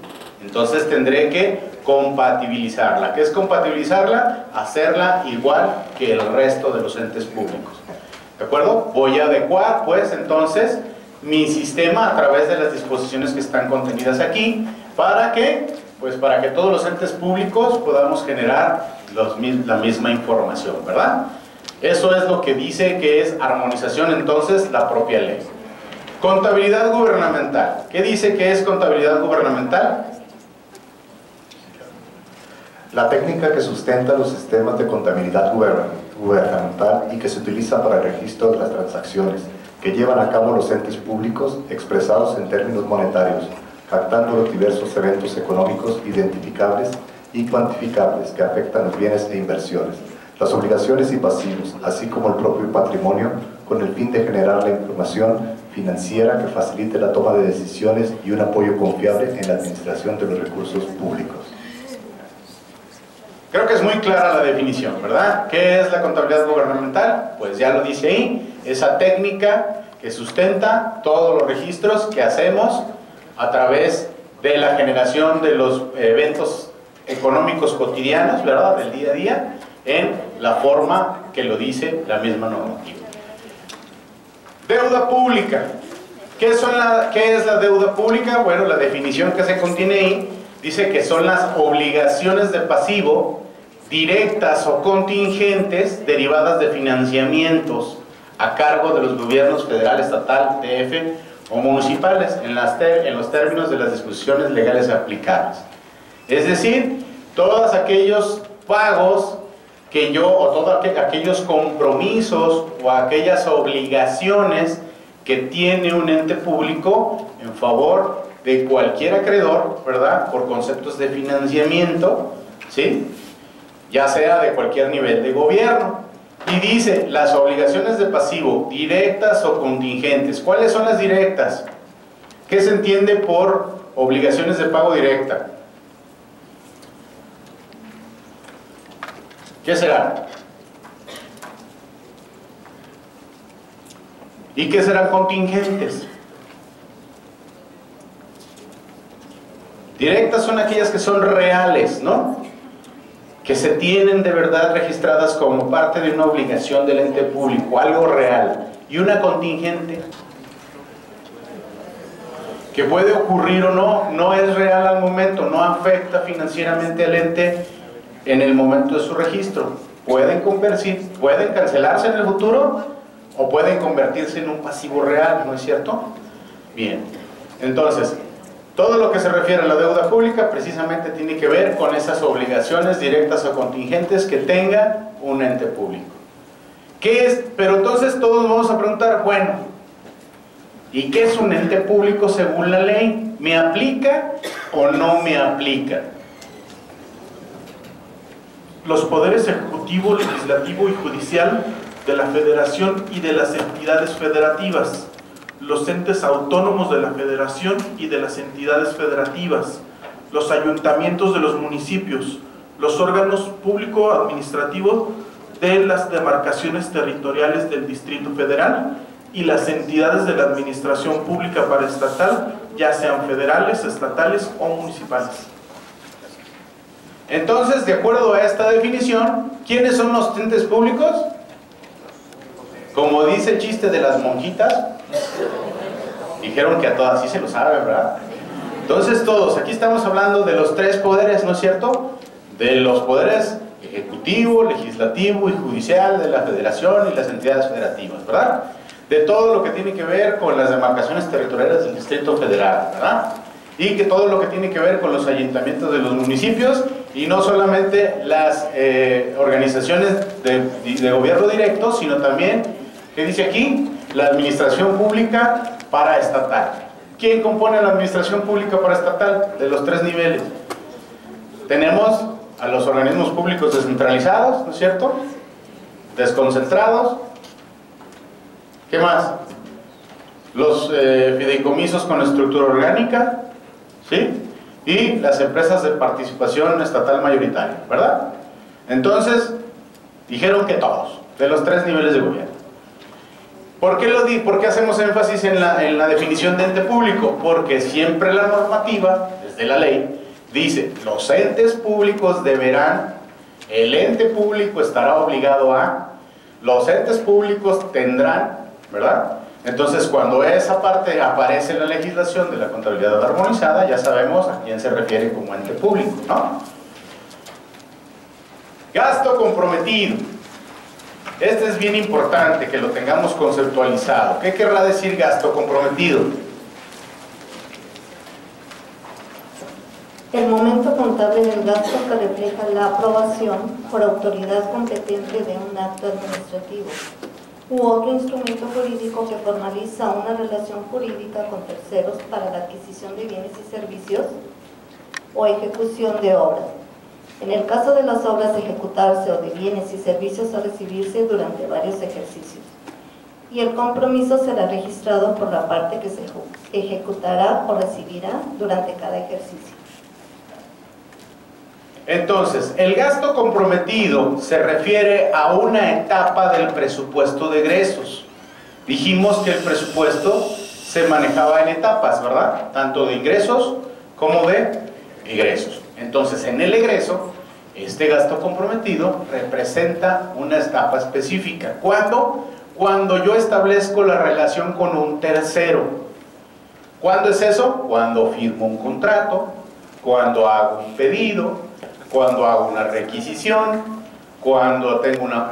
Entonces tendré que compatibilizarla. ¿Qué es compatibilizarla? Hacerla igual que el resto de los entes públicos. ¿De acuerdo? Voy a adecuar, pues, entonces, mi sistema a través de las disposiciones que están contenidas aquí. ¿Para qué? Pues para que todos los entes públicos podamos generar la misma información, ¿verdad? Eso es lo que dice que es armonización, entonces, la propia ley. Contabilidad gubernamental. ¿Qué dice que es contabilidad gubernamental? La técnica que sustenta los sistemas de contabilidad gubernamental y que se utiliza para el registro de las transacciones que llevan a cabo los entes públicos expresados en términos monetarios, captando los diversos eventos económicos identificables y cuantificables que afectan los bienes e inversiones, las obligaciones y pasivos, así como el propio patrimonio, con el fin de generar la información financiera que facilite la toma de decisiones y un apoyo confiable en la administración de los recursos públicos. Creo que es muy clara la definición, ¿verdad? ¿Qué es la contabilidad gubernamental? Pues ya lo dice ahí, esa técnica que sustenta todos los registros que hacemos a través de la generación de los eventos económicos cotidianos, ¿verdad? Del día a día, en la forma que lo dice la misma normativa. Deuda pública. ¿Qué es la deuda pública? Bueno, la definición que se contiene ahí dice que son las obligaciones de pasivo directas o contingentes derivadas de financiamientos a cargo de los gobiernos federal, estatal, DF o municipales en los términos de las disposiciones legales aplicables. Es decir, todos aquellos pagos que todos aquellos compromisos o aquellas obligaciones que tiene un ente público en favor de cualquier acreedor, ¿verdad? Por conceptos de financiamiento, ¿sí? Ya sea de cualquier nivel de gobierno. Y dice, las obligaciones de pasivo, directas o contingentes. ¿Cuáles son las directas? ¿Qué se entiende por obligaciones de pago directa? ¿Qué será? ¿Y qué serán contingentes? Directas son aquellas que son reales, ¿no? Que se tienen de verdad registradas como parte de una obligación del ente público, algo real. Y una contingente, que puede ocurrir o no, no es real al momento, no afecta financieramente al ente en el momento de su registro. Pueden cancelarse en el futuro o pueden convertirse en un pasivo real, ¿no es cierto? Bien, entonces, todo lo que se refiere a la deuda pública precisamente tiene que ver con esas obligaciones directas o contingentes que tenga un ente público. ¿Qué es? Pero entonces todos vamos a preguntar, bueno, ¿y qué es un ente público según la ley? ¿Me aplica o no me aplica? Los poderes ejecutivo, legislativo y judicial de la Federación y de las entidades federativas, los entes autónomos de la Federación y de las entidades federativas, los ayuntamientos de los municipios, los órganos público-administrativos de las demarcaciones territoriales del Distrito Federal y las entidades de la administración pública paraestatal, ya sean federales, estatales o municipales. Entonces, de acuerdo a esta definición, ¿quiénes son los entes públicos? Como dice el chiste de las monjitas, dijeron que a todas sí se lo saben, ¿verdad? Entonces todos, aquí estamos hablando de los tres poderes, ¿no es cierto? De los poderes ejecutivo, legislativo y judicial de la Federación y las entidades federativas, ¿verdad? De todo lo que tiene que ver con las demarcaciones territoriales del Distrito Federal, ¿verdad? Y que todo lo que tiene que ver con los ayuntamientos de los municipios y no solamente las organizaciones de gobierno directo, sino también, ¿qué dice aquí? La administración pública paraestatal. ¿Quién compone la administración pública paraestatal? De los tres niveles. Tenemos a los organismos públicos descentralizados, ¿no es cierto? Desconcentrados. ¿Qué más? Los fideicomisos con estructura orgánica, ¿sí? Y las empresas de participación estatal mayoritaria, ¿verdad? Entonces, dijeron que todos, de los tres niveles de gobierno. ¿Por qué hacemos énfasis en la definición de ente público? Porque siempre la normativa, desde la ley, dice, los entes públicos deberán, el ente público estará obligado a, los entes públicos tendrán, ¿verdad? Entonces, cuando esa parte aparece en la legislación de la contabilidad armonizada, ya sabemos a quién se refiere como ente público, ¿no? Gasto comprometido. Este es bien importante que lo tengamos conceptualizado. ¿Qué querrá decir gasto comprometido? El momento contable del gasto que refleja la aprobación por autoridad competente de un acto administrativo u otro instrumento jurídico que formaliza una relación jurídica con terceros para la adquisición de bienes y servicios o ejecución de obras. En el caso de las obras de ejecutarse o de bienes y servicios a recibirse durante varios ejercicios. Y el compromiso será registrado por la parte que se ejecutará o recibirá durante cada ejercicio. Entonces, el gasto comprometido se refiere a una etapa del presupuesto de egresos. Dijimos que el presupuesto se manejaba en etapas, ¿verdad? Tanto de ingresos como de egresos. Entonces, en el egreso, este gasto comprometido representa una etapa específica. ¿Cuándo? cuando yo establezco la relación con un tercero. ¿Cuándo es eso? Cuando firmo un contrato, cuando hago un pedido, cuando hago una requisición, cuando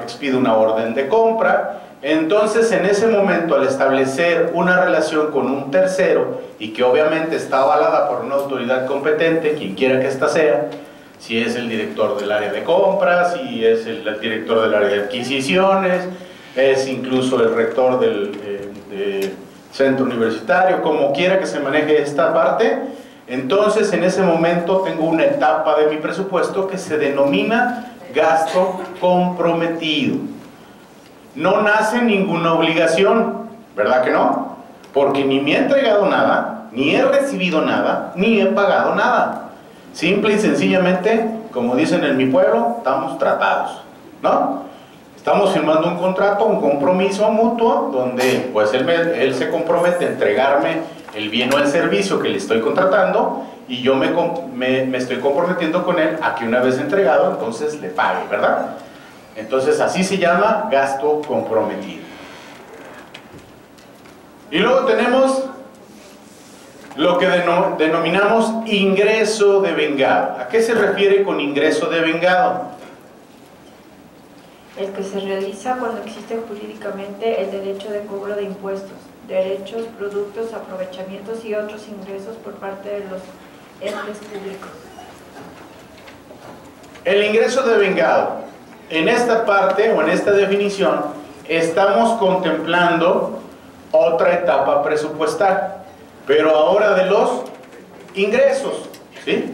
expido una orden de compra. Entonces, en ese momento, al establecer una relación con un tercero y que obviamente está avalada por una autoridad competente, quien quiera que ésta sea, si es el director del área de compras, si es el director del área de adquisiciones, es incluso el rector del centro universitario, como quiera que se maneje esta parte, entonces en ese momento tengo una etapa de mi presupuesto que se denomina gasto comprometido. No nace ninguna obligación, ¿verdad que no? Porque ni me he entregado nada, ni he recibido nada, ni he pagado nada. Simple y sencillamente, como dicen en mi pueblo, estamos tratados, ¿no? Estamos firmando un contrato, un compromiso mutuo, donde pues él se compromete a entregarme el bien o el servicio que le estoy contratando, y yo me estoy comprometiendo con él a que una vez entregado, entonces le pague, ¿verdad? Entonces así se llama gasto comprometido. Y luego tenemos lo que denominamos ingreso devengado. ¿A qué se refiere con ingreso devengado? El que se realiza cuando existe jurídicamente el derecho de cobro de impuestos, derechos, productos, aprovechamientos y otros ingresos por parte de los entes públicos. El ingreso devengado. En esta parte o en esta definición estamos contemplando otra etapa presupuestaria, pero ahora de los ingresos, ¿sí?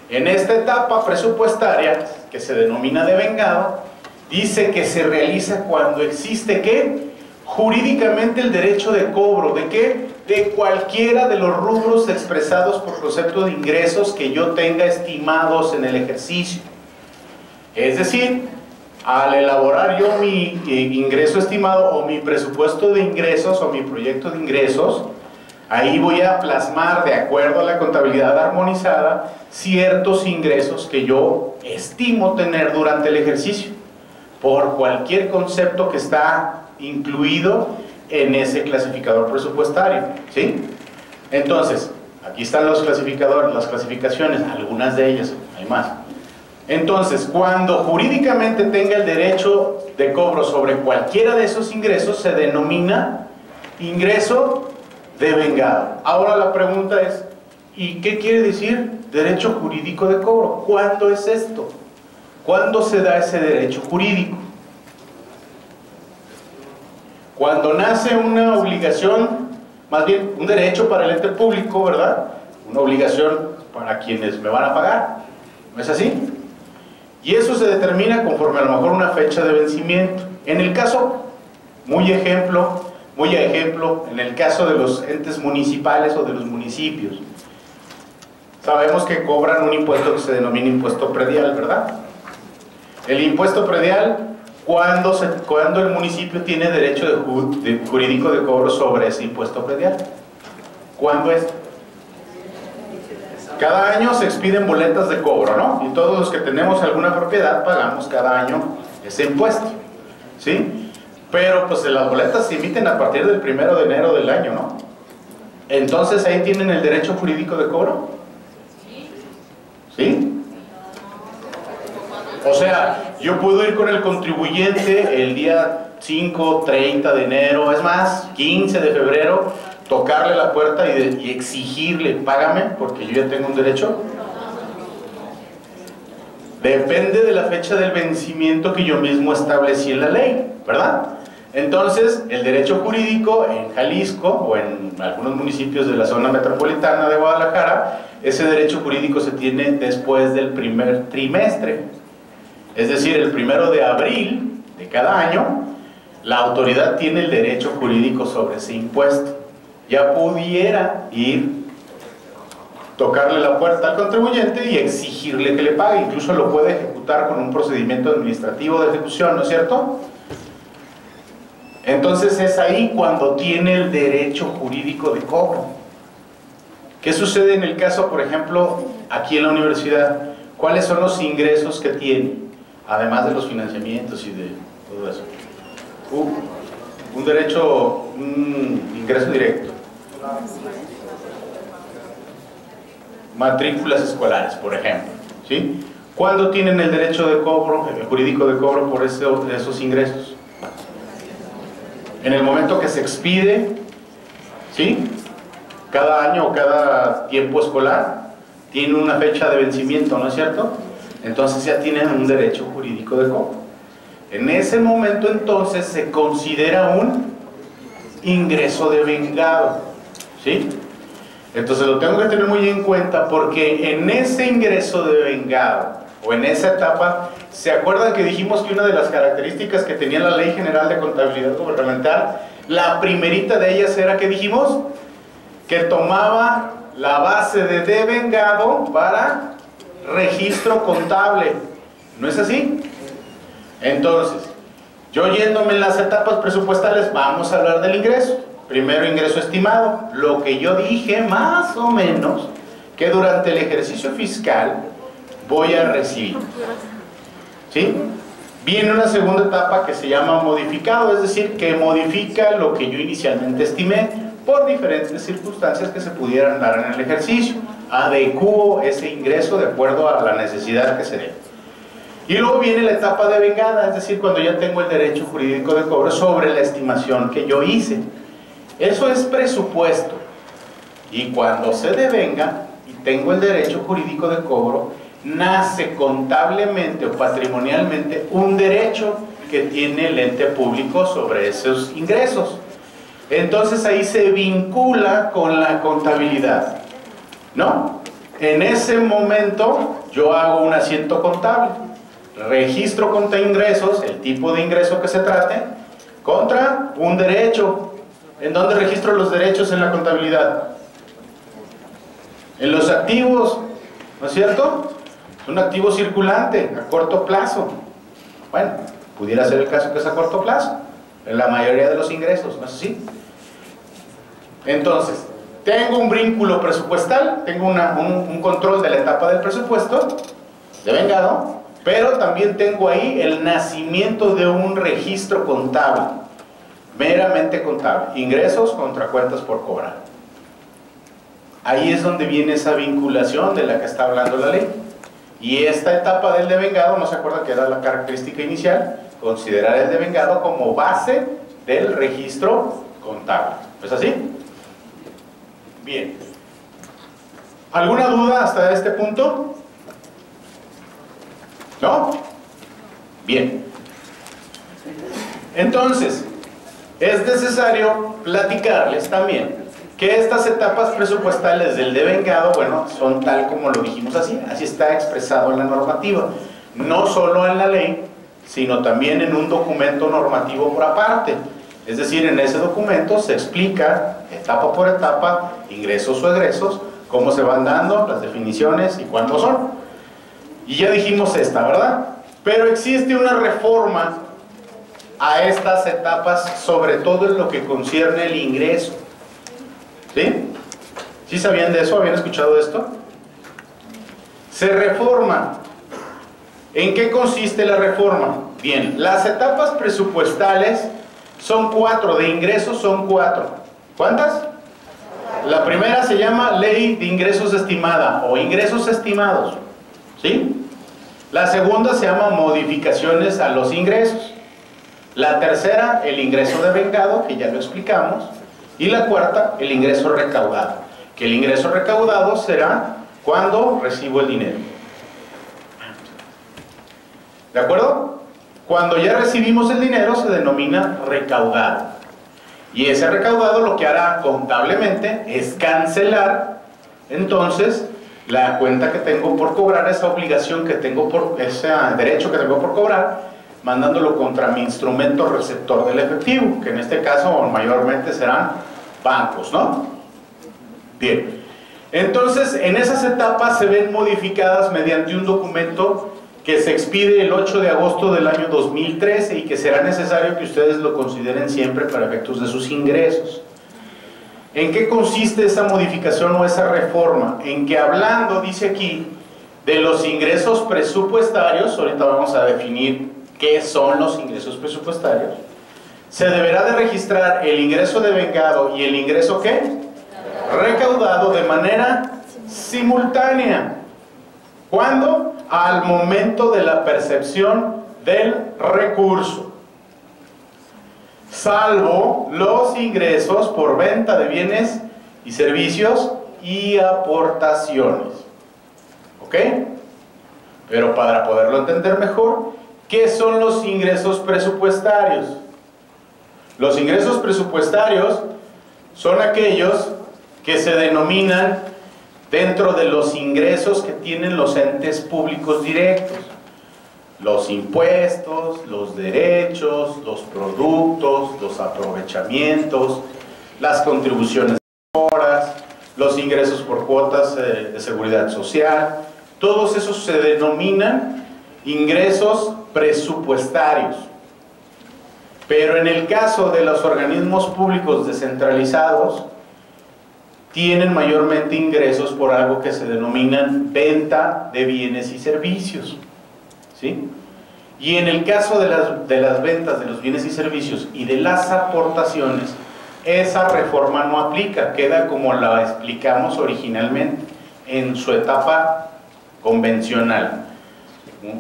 En esta etapa presupuestaria, que se denomina devengado, dice que se realiza cuando existe, ¿qué? Jurídicamente el derecho de cobro, ¿de qué? De cualquiera de los rubros expresados por concepto de ingresos que yo tenga estimados en el ejercicio. Es decir, al elaborar yo mi ingreso estimado o mi presupuesto de ingresos o mi proyecto de ingresos, ahí voy a plasmar, de acuerdo a la contabilidad armonizada, ciertos ingresos que yo estimo tener durante el ejercicio, por cualquier concepto que está incluido en ese clasificador presupuestario, ¿sí? Entonces, aquí están los clasificadores, las clasificaciones, algunas de ellas, hay más. Entonces, cuando jurídicamente tenga el derecho de cobro sobre cualquiera de esos ingresos, se denomina ingreso devengado. Ahora la pregunta es, ¿y qué quiere decir derecho jurídico de cobro? ¿Cuándo es esto? ¿Cuándo se da ese derecho jurídico? Cuando nace una obligación, más bien un derecho para el ente público, ¿verdad? Una obligación para quienes me van a pagar, ¿no es así? Y eso se determina conforme a lo mejor una fecha de vencimiento. En el caso, muy a ejemplo, en el caso de los entes municipales o de los municipios, sabemos que cobran un impuesto que se denomina impuesto predial, ¿verdad? El impuesto predial, ¿cuándo el municipio tiene derecho jurídico de cobro sobre ese impuesto predial? ¿Cuándo es? Cada año se expiden boletas de cobro, ¿no? Y todos los que tenemos alguna propiedad pagamos cada año ese impuesto, ¿sí? Pero pues las boletas se emiten a partir del 1 de enero del año, ¿no? Entonces ahí tienen el derecho jurídico de cobro, ¿sí? O sea, yo puedo ir con el contribuyente el día 5, 30 de enero, es más, 15 de febrero, tocarle la puerta y exigirle, págame, porque yo ya tengo un derecho. Depende de la fecha del vencimiento que yo mismo establecí en la ley, ¿verdad? Entonces, el derecho jurídico en Jalisco o en algunos municipios de la zona metropolitana de Guadalajara, ese derecho jurídico se tiene después del primer trimestre. Es decir, el 1 de abril de cada año, la autoridad tiene el derecho jurídico sobre ese impuesto. Ya pudiera ir, tocarle la puerta al contribuyente y exigirle que le pague. Incluso lo puede ejecutar con un procedimiento administrativo de ejecución, ¿no es cierto? Entonces es ahí cuando tiene el derecho jurídico de cobro. ¿Qué sucede en el caso, por ejemplo, aquí en la universidad? ¿Cuáles son los ingresos que tiene? Además de los financiamientos y de todo eso. un derecho, un ingreso directo. Matrículas escolares, por ejemplo, ¿sí? ¿Cuándo tienen el derecho de cobro, el jurídico de cobro por esos ingresos? En el momento que se expide, ¿sí? Cada año o cada tiempo escolar tiene una fecha de vencimiento, ¿no es cierto? Entonces ya tienen un derecho jurídico de cobro. En ese momento entonces se considera un ingreso devengado, ¿sí? Entonces lo tengo que tener muy en cuenta porque en ese ingreso devengado o en esa etapa, ¿se acuerdan que dijimos que una de las características que tenía la Ley General de Contabilidad Gubernamental, la primerita de ellas era, ¿qué dijimos? Que tomaba la base de devengado para registro contable. ¿No es así? Entonces, yo yéndome en las etapas presupuestales, vamos a hablar del ingreso. Primero, ingreso estimado. Lo que yo dije, más o menos, que durante el ejercicio fiscal voy a recibir. ¿Sí? Viene una segunda etapa que se llama modificado, es decir, que modifica lo que yo inicialmente estimé por diferentes circunstancias que se pudieran dar en el ejercicio. Adecuo ese ingreso de acuerdo a la necesidad que se dé. Y luego viene la etapa devengada, es decir, cuando ya tengo el derecho jurídico de cobro sobre la estimación que yo hice. Eso es presupuesto. Y cuando se devenga y tengo el derecho jurídico de cobro, nace contablemente o patrimonialmente un derecho que tiene el ente público sobre esos ingresos. Entonces ahí se vincula con la contabilidad, ¿no? En ese momento yo hago un asiento contable, registro contra ingresos, el tipo de ingreso que se trate, contra un derecho. ¿En dónde registro los derechos en la contabilidad? En los activos, ¿no es cierto? Es un activo circulante, a corto plazo. Bueno, pudiera ser el caso que es a corto plazo, en la mayoría de los ingresos, ¿no es así? Entonces, tengo un vínculo presupuestal, tengo un control de la etapa del presupuesto, devengado, pero también tengo ahí el nacimiento de un registro contable, meramente contable, ingresos contra cuentas por cobrar. Ahí es donde viene esa vinculación de la que está hablando la ley. Y esta etapa del devengado, ¿no se acuerda que era la característica inicial? Considerar el devengado como base del registro contable. ¿Es así? Bien. ¿Alguna duda hasta este punto? ¿No? Bien. Entonces, es necesario platicarles también que estas etapas presupuestales del devengado, bueno, son tal como lo dijimos así está expresado en la normativa, no solo en la ley, sino también en un documento normativo por aparte. Es decir, en ese documento se explica etapa por etapa, ingresos o egresos, cómo se van dando, las definiciones y cuándo son. Y ya dijimos esta, ¿verdad? Pero existe una reforma a estas etapas, sobre todo en lo que concierne el ingreso. ¿Sí? ¿Sí sabían de eso? ¿Habían escuchado de esto? Se reforma. ¿En qué consiste la reforma? Bien, las etapas presupuestales son 4, de ingresos son 4. ¿Cuántas? La primera se llama Ley de Ingresos Estimada o Ingresos Estimados. ¿Sí? La segunda se llama Modificaciones a los Ingresos. La tercera, el ingreso devengado, que ya lo explicamos. Y la cuarta, el ingreso recaudado, que el ingreso recaudado será cuando recibo el dinero. ¿De acuerdo? Cuando ya recibimos el dinero se denomina recaudado. Y ese recaudado lo que hará contablemente es cancelar entonces la cuenta que tengo por cobrar, esa obligación que tengo por, ese derecho que tengo por cobrar, mandándolo contra mi instrumento receptor del efectivo, que en este caso mayormente serán bancos, ¿no? Bien, entonces en esas etapas se ven modificadas mediante un documento que se expide el 8 de agosto del año 2013 y que será necesario que ustedes lo consideren siempre para efectos de sus ingresos. ¿En qué consiste esa modificación o esa reforma? En que hablando, dice aquí, de los ingresos presupuestarios, ahorita vamos a definir qué son los ingresos presupuestarios, se deberá de registrar el ingreso devengado y el ingreso ¿qué? Recaudado de manera simultánea. ¿Cuándo? Al momento de la percepción del recurso, salvo los ingresos por venta de bienes y servicios y aportaciones. ¿Ok? Pero para poderlo entender mejor, ¿qué son los ingresos presupuestarios? Los ingresos presupuestarios son aquellos que se denominan dentro de los ingresos que tienen los entes públicos directos. Los impuestos, los derechos, los productos, los aprovechamientos, las contribuciones por horas, los ingresos por cuotas de seguridad social. Todos esos se denominan ingresos presupuestarios. Pero en el caso de los organismos públicos descentralizados, tienen mayormente ingresos por algo que se denominan venta de bienes y servicios. ¿Sí? Y en el caso de las ventas de los bienes y servicios y de las aportaciones, esa reforma no aplica, queda como la explicamos originalmente, en su etapa convencional.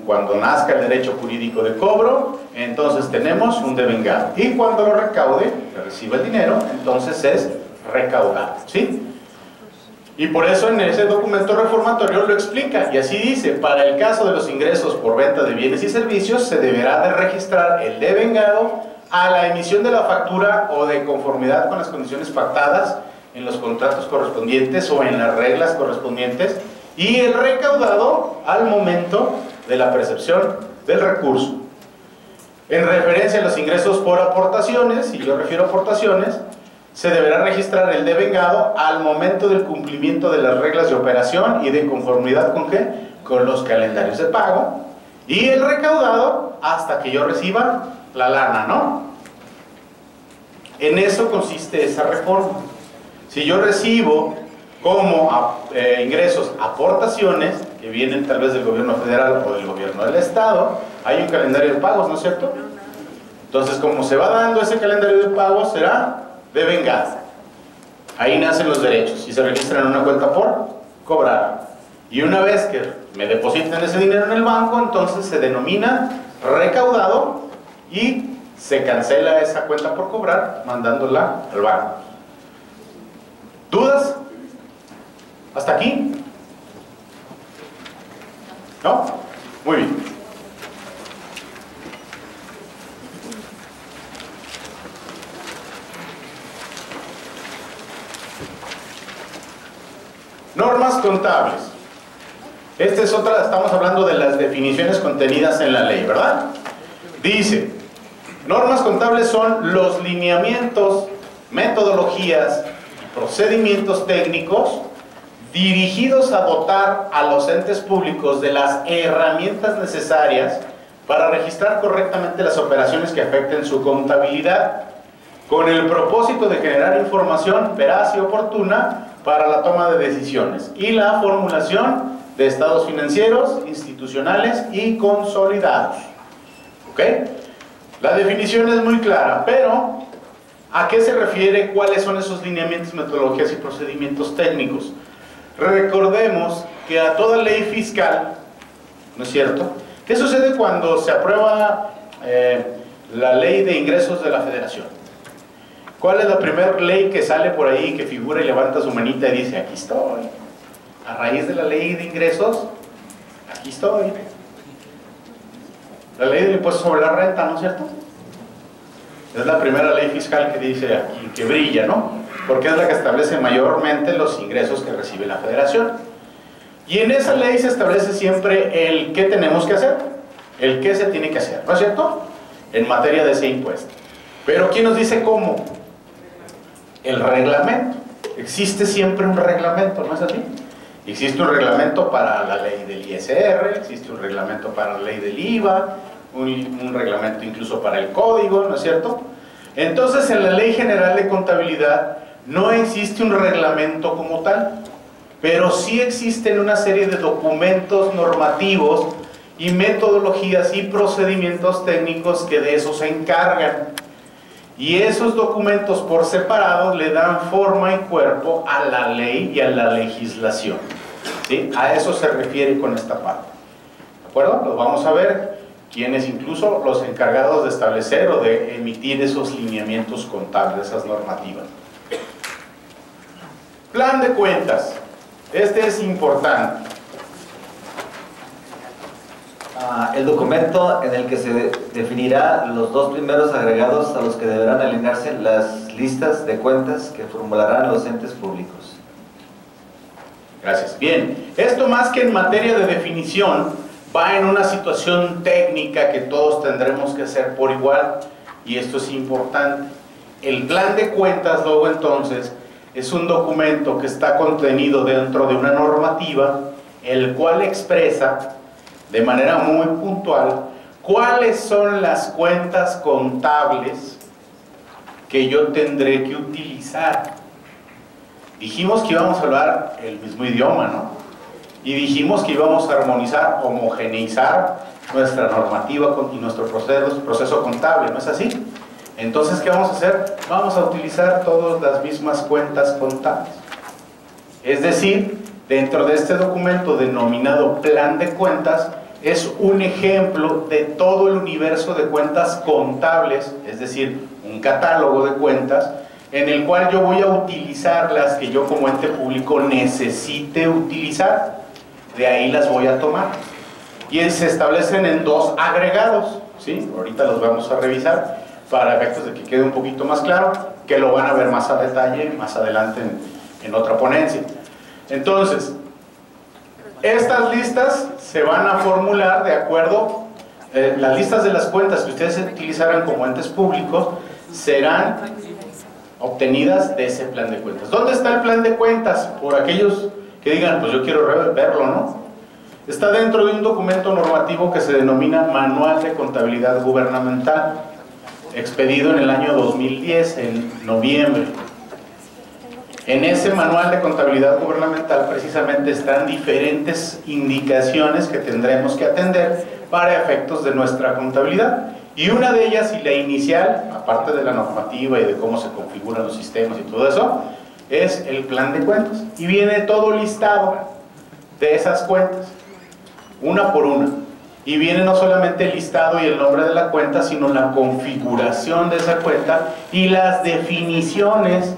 Cuando nazca el derecho jurídico de cobro, entonces tenemos un devengado. Y cuando lo recaude, que reciba el dinero, entonces es recaudado. ¿Sí? Y por eso en ese documento reformatorio lo explica, y así dice: para el caso de los ingresos por venta de bienes y servicios, se deberá de registrar el devengado a la emisión de la factura o de conformidad con las condiciones pactadas en los contratos correspondientes o en las reglas correspondientes, y el recaudado al momento de la percepción del recurso. En referencia a los ingresos por aportaciones, y yo refiero a aportaciones, se deberá registrar el devengado al momento del cumplimiento de las reglas de operación y de conformidad con ¿qué? Con los calendarios de pago, y el recaudado hasta que yo reciba la lana, ¿no? En eso consiste esa reforma. Si yo recibo como ingresos aportaciones que vienen tal vez del gobierno federal o del gobierno del estado, hay un calendario de pagos, ¿no es cierto? Entonces, como se va dando ese calendario de pagos, será devengado. Ahí nacen los derechos y se registran en una cuenta por cobrar. Y una vez que me depositan ese dinero en el banco, entonces se denomina recaudado y se cancela esa cuenta por cobrar mandándola al banco. ¿Dudas? ¿Hasta aquí? ¿No? Muy bien. Normas contables. Esta es otra, estamos hablando de las definiciones contenidas en la ley, ¿verdad? Dice, normas contables son los lineamientos, metodologías y procedimientos técnicos dirigidos a dotar a los entes públicos de las herramientas necesarias para registrar correctamente las operaciones que afecten su contabilidad, con el propósito de generar información veraz y oportuna para la toma de decisiones y la formulación de estados financieros, institucionales y consolidados. ¿Ok? La definición es muy clara, pero ¿a qué se refiere? ¿Cuáles son esos lineamientos, metodologías y procedimientos técnicos? Recordemos que a toda ley fiscal, ¿no es cierto? ¿Qué sucede cuando se aprueba la ley de ingresos de la Federación? ¿Cuál es la primera ley que sale por ahí, que figura y levanta su manita y dice, aquí estoy? A raíz de la ley de ingresos, aquí estoy. La ley del impuesto sobre la renta, ¿no es cierto? Es la primera ley fiscal que dice aquí, que brilla, ¿no? Porque es la que establece mayormente los ingresos que recibe la Federación. Y en esa ley se establece siempre el qué tenemos que hacer, el qué se tiene que hacer, ¿no es cierto? En materia de ese impuesto. Pero ¿quién nos dice cómo? El reglamento. Existe siempre un reglamento, ¿no es así? Existe un reglamento para la ley del ISR, existe un reglamento para la ley del IVA, un reglamento incluso para el código, ¿no es cierto? Entonces, en la Ley General de Contabilidad no existe un reglamento como tal, pero sí existen una serie de documentos normativos y metodologías y procedimientos técnicos que de eso se encargan. Y esos documentos por separado le dan forma y cuerpo a la ley y a la legislación. ¿Sí? A eso se refiere con esta parte. ¿De acuerdo? Lo vamos a ver. Quienes incluso los encargados de establecer o de emitir esos lineamientos contables, esas normativas. Plan de cuentas. Este es importante. El documento en el que se definirá los dos primeros agregados a los que deberán alinearse las listas de cuentas que formularán los entes públicos. Gracias. Bien, esto más que en materia de definición, va en una situación técnica que todos tendremos que hacer por igual, y esto es importante. El plan de cuentas, luego entonces, es un documento que está contenido dentro de una normativa, el cual expresa de manera muy puntual cuáles son las cuentas contables que yo tendré que utilizar. Dijimos que íbamos a hablar el mismo idioma, ¿no? Y dijimos que íbamos a armonizar, homogeneizar nuestra normativa y nuestro proceso contable, ¿no es así? Entonces, ¿qué vamos a hacer? Vamos a utilizar todas las mismas cuentas contables. Es decir, dentro de este documento denominado Plan de Cuentas, es un ejemplo de todo el universo de cuentas contables, es decir, un catálogo de cuentas, en el cual yo voy a utilizar las que yo como ente público necesite utilizar. De ahí las voy a tomar. Y se establecen en dos agregados, ¿sí? Ahorita los vamos a revisar para efectos de que quede un poquito más claro, que lo van a ver más a detalle más adelante en otra ponencia. Entonces, estas listas se van a formular de acuerdo, las listas de las cuentas que ustedes utilizarán como entes públicos serán obtenidas de ese plan de cuentas. ¿Dónde está el plan de cuentas? Por aquellos que digan, pues yo quiero verlo, ¿no? Está dentro de un documento normativo que se denomina Manual de Contabilidad Gubernamental, expedido en el año 2010, en noviembre. En ese Manual de Contabilidad Gubernamental precisamente están diferentes indicaciones que tendremos que atender para efectos de nuestra contabilidad. Y una de ellas, y la inicial, aparte de la normativa y de cómo se configuran los sistemas y todo eso, es el plan de cuentas. Y viene todo listado de esas cuentas, una por una. Y viene no solamente el listado y el nombre de la cuenta, sino la configuración de esa cuenta y las definiciones,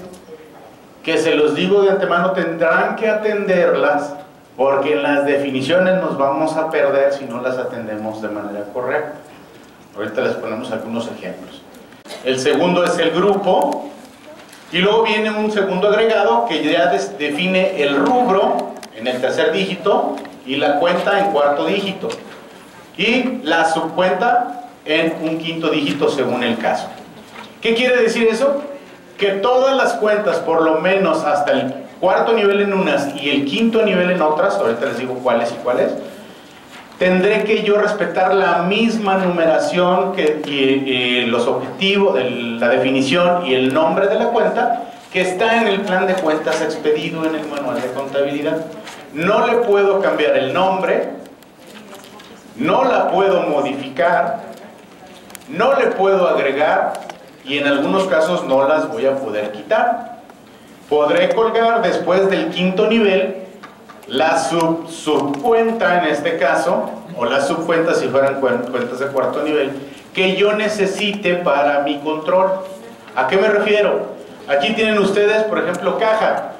que se los digo de antemano, tendrán que atenderlas, porque en las definiciones nos vamos a perder si no las atendemos de manera correcta. Ahorita les ponemos algunos ejemplos. El segundo es el grupo, y luego viene un segundo agregado que ya define el rubro en el tercer dígito y la cuenta en cuarto dígito, y la subcuenta en un quinto dígito según el caso. ¿Qué quiere decir eso? Que todas las cuentas, por lo menos hasta el cuarto nivel en unas y el quinto nivel en otras, ahorita les digo cuáles y cuáles, tendré que yo respetar la misma numeración y los objetivos, la definición y el nombre de la cuenta que está en el plan de cuentas expedido en el manual de contabilidad. No le puedo cambiar el nombre, no la puedo modificar, no le puedo agregar y en algunos casos no las voy a poder quitar. Podré colgar después del quinto nivel la subcuenta en este caso, o la subcuenta si fueran cuentas de cuarto nivel, que yo necesite para mi control. ¿A qué me refiero? Aquí tienen ustedes, por ejemplo, caja.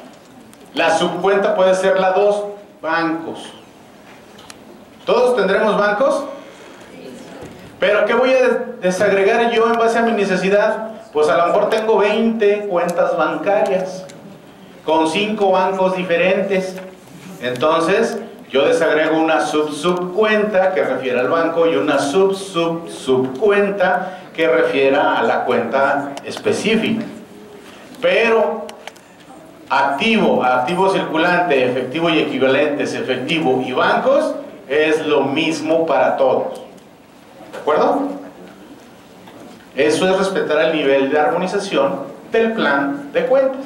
La subcuenta puede ser la 2, bancos. ¿Todos tendremos bancos? ¿Pero qué voy a desagregar yo en base a mi necesidad? Pues a lo mejor tengo 20 cuentas bancarias con 5 bancos diferentes. Entonces, yo desagrego una subcuenta que refiere al banco y una subcuenta que refiera a la cuenta específica. Pero activo circulante, efectivo y equivalentes, efectivo y bancos, es lo mismo para todos. ¿De acuerdo? Eso es respetar el nivel de armonización del plan de cuentas.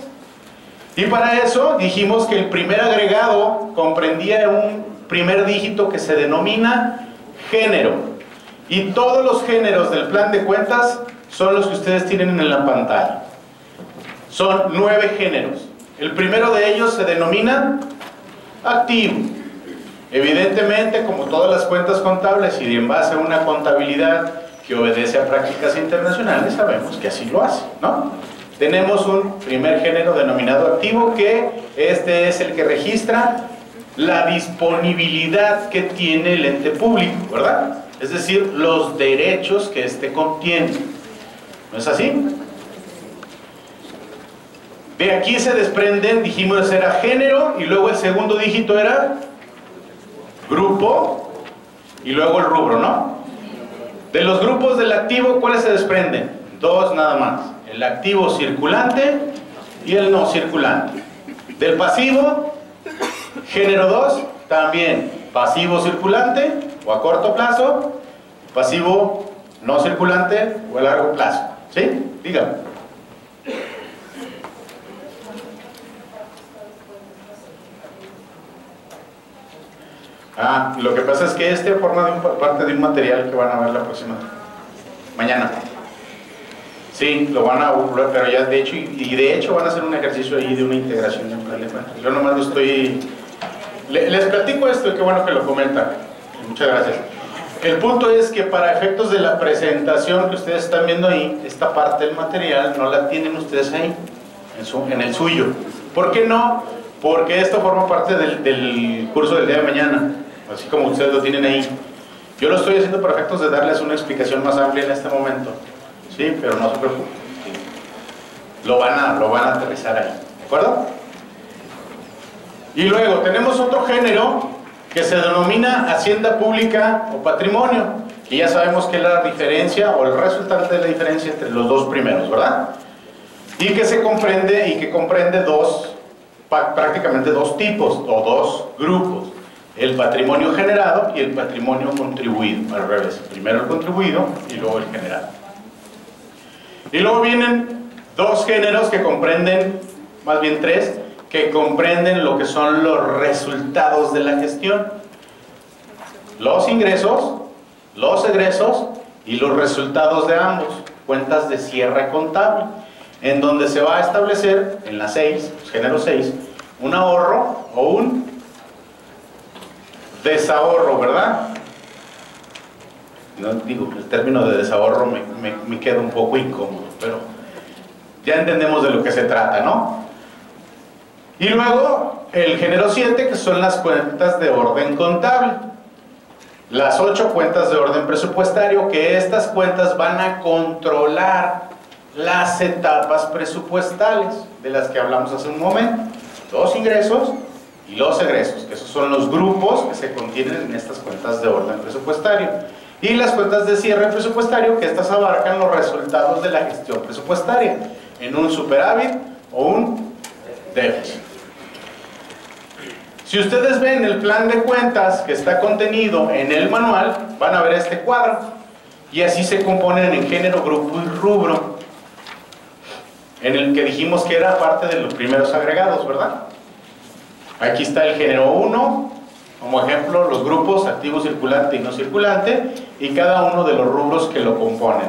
Y para eso dijimos que el primer agregado comprendía un primer dígito que se denomina género. Y todos los géneros del plan de cuentas son los que ustedes tienen en la pantalla. Son 9 géneros. El primero de ellos se denomina activo. Evidentemente, como todas las cuentas contables y en base a una contabilidad que obedece a prácticas internacionales, sabemos que así lo hace, ¿no? Tenemos un primer género denominado activo, que este es el que registra la disponibilidad que tiene el ente público, ¿verdad? Es decir, los derechos que éste contiene. ¿No es así? De aquí se desprenden, dijimos, era género, y luego el segundo dígito era grupo, y luego el rubro, ¿no? De los grupos del activo, ¿cuáles se desprenden? 2 nada más. El activo circulante y el no circulante. Del pasivo, género 2, también pasivo circulante o a corto plazo, pasivo no circulante o a largo plazo. ¿Sí? Dígame. Lo que pasa es que este forma parte de un material que van a ver la próxima mañana. Sí, lo van a burlar, pero ya de hecho, y de hecho van a hacer un ejercicio ahí de una integración de un plan de cuentas. Yo nomás lo estoy... Les platico esto y qué bueno que lo comentan. Muchas gracias. El punto es que para efectos de la presentación que ustedes están viendo ahí, esta parte del material no la tienen ustedes ahí, en el suyo. ¿Por qué no? Porque esto forma parte del curso del día de mañana, así como ustedes lo tienen ahí. Yo lo estoy haciendo para efectos de darles una explicación más amplia en este momento. Sí, pero no se preocupen. Lo van a aterrizar ahí, ¿de acuerdo? Y luego tenemos otro género que se denomina hacienda pública o patrimonio, que ya sabemos que es la diferencia o el resultante de la diferencia entre los dos primeros, ¿verdad? Y que se comprende prácticamente dos tipos o dos grupos: el patrimonio generado y el patrimonio contribuido, al revés, primero el contribuido y luego el generado. Y luego vienen 2 géneros que comprenden, más bien 3, que comprenden lo que son los resultados de la gestión: los ingresos, los egresos y los resultados de ambos, cuentas de cierre contable, en donde se va a establecer en la 6, género 6, un ahorro o un desahorro, ¿verdad? No digo, el término de desahorro me queda un poco incómodo, pero ya entendemos de lo que se trata, ¿no? Y luego el género 7, que son las cuentas de orden contable. Las 8 cuentas de orden presupuestario, que estas cuentas van a controlar las etapas presupuestales de las que hablamos hace un momento: los ingresos y los egresos, que esos son los grupos que se contienen en estas cuentas de orden presupuestario. Y las cuentas de cierre presupuestario, que estas abarcan los resultados de la gestión presupuestaria en un superávit o un déficit. Si ustedes ven el plan de cuentas que está contenido en el manual, van a ver este cuadro, y así se componen en género, grupo y rubro, en el que dijimos que era parte de los primeros agregados, ¿verdad? Aquí está el género 1, como ejemplo, los grupos activo, circulante y no circulante, y cada uno de los rubros que lo componen: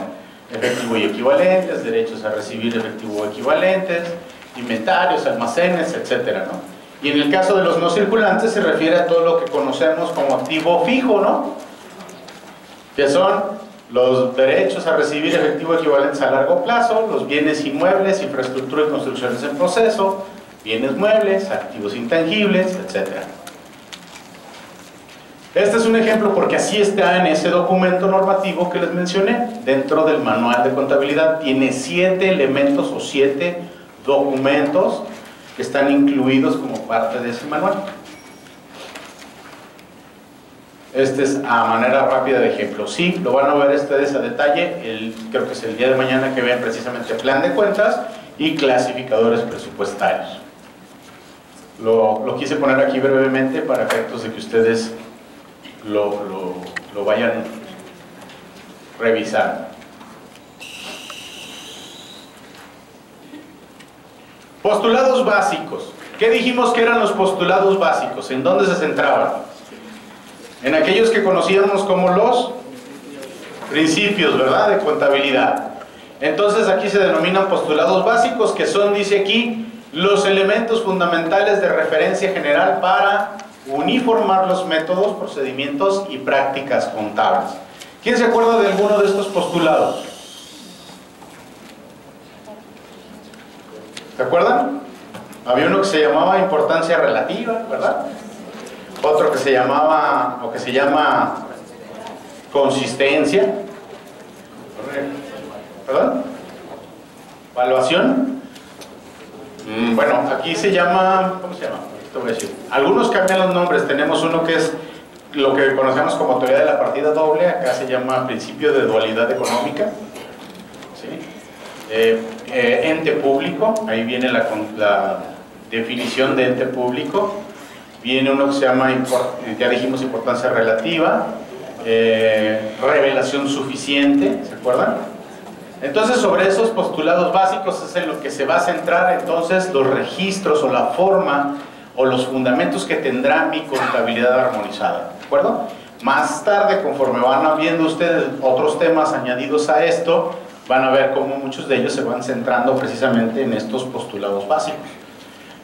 efectivo y equivalentes, derechos a recibir efectivo o equivalentes, inventarios, almacenes, etcétera, ¿no? Y en el caso de los no circulantes se refiere a todo lo que conocemos como activo fijo, ¿no? Que son los derechos a recibir efectivo equivalentes a largo plazo, los bienes inmuebles, infraestructura y construcciones en proceso, bienes muebles, activos intangibles, etcétera. Este es un ejemplo porque así está en ese documento normativo que les mencioné. Dentro del manual de contabilidad tiene 7 elementos o 7 documentos que están incluidos como parte de ese manual. Este es a manera rápida de ejemplo. Sí, lo van a ver ustedes a detalle, creo que es el día de mañana que vean precisamente plan de cuentas y clasificadores presupuestarios. Lo quise poner aquí brevemente para efectos de que ustedes lo vayan revisando. Postulados básicos. ¿Qué dijimos que eran los postulados básicos? ¿En dónde se centraban? En aquellos que conocíamos como los principios, ¿verdad?, de contabilidad. Entonces aquí se denominan postulados básicos, que son, dice aquí, los elementos fundamentales de referencia general para uniformar los métodos, procedimientos y prácticas contables. ¿Quién se acuerda de alguno de estos postulados? ¿Se acuerdan? Había uno que se llamaba importancia relativa, ¿verdad? Otro que se llamaba, o que se llama consistencia. ¿Perdón? ¿Evaluación? Bueno, aquí se llama, ¿cómo se llama? Te voy a decir. Algunos cambian los nombres. Tenemos uno que es lo que conocemos como teoría de la partida doble. Acá se llama principio de dualidad económica. ¿Sí? Ente público. Ahí viene la definición de ente público. Viene uno que se llama, ya dijimos, importancia relativa. Revelación suficiente. ¿Se acuerdan? Entonces, sobre esos postulados básicos es en lo que se va a centrar entonces los registros o la forma o los fundamentos que tendrá mi contabilidad armonizada, ¿de acuerdo? Más tarde, conforme van viendo ustedes otros temas añadidos a esto, van a ver cómo muchos de ellos se van centrando precisamente en estos postulados básicos.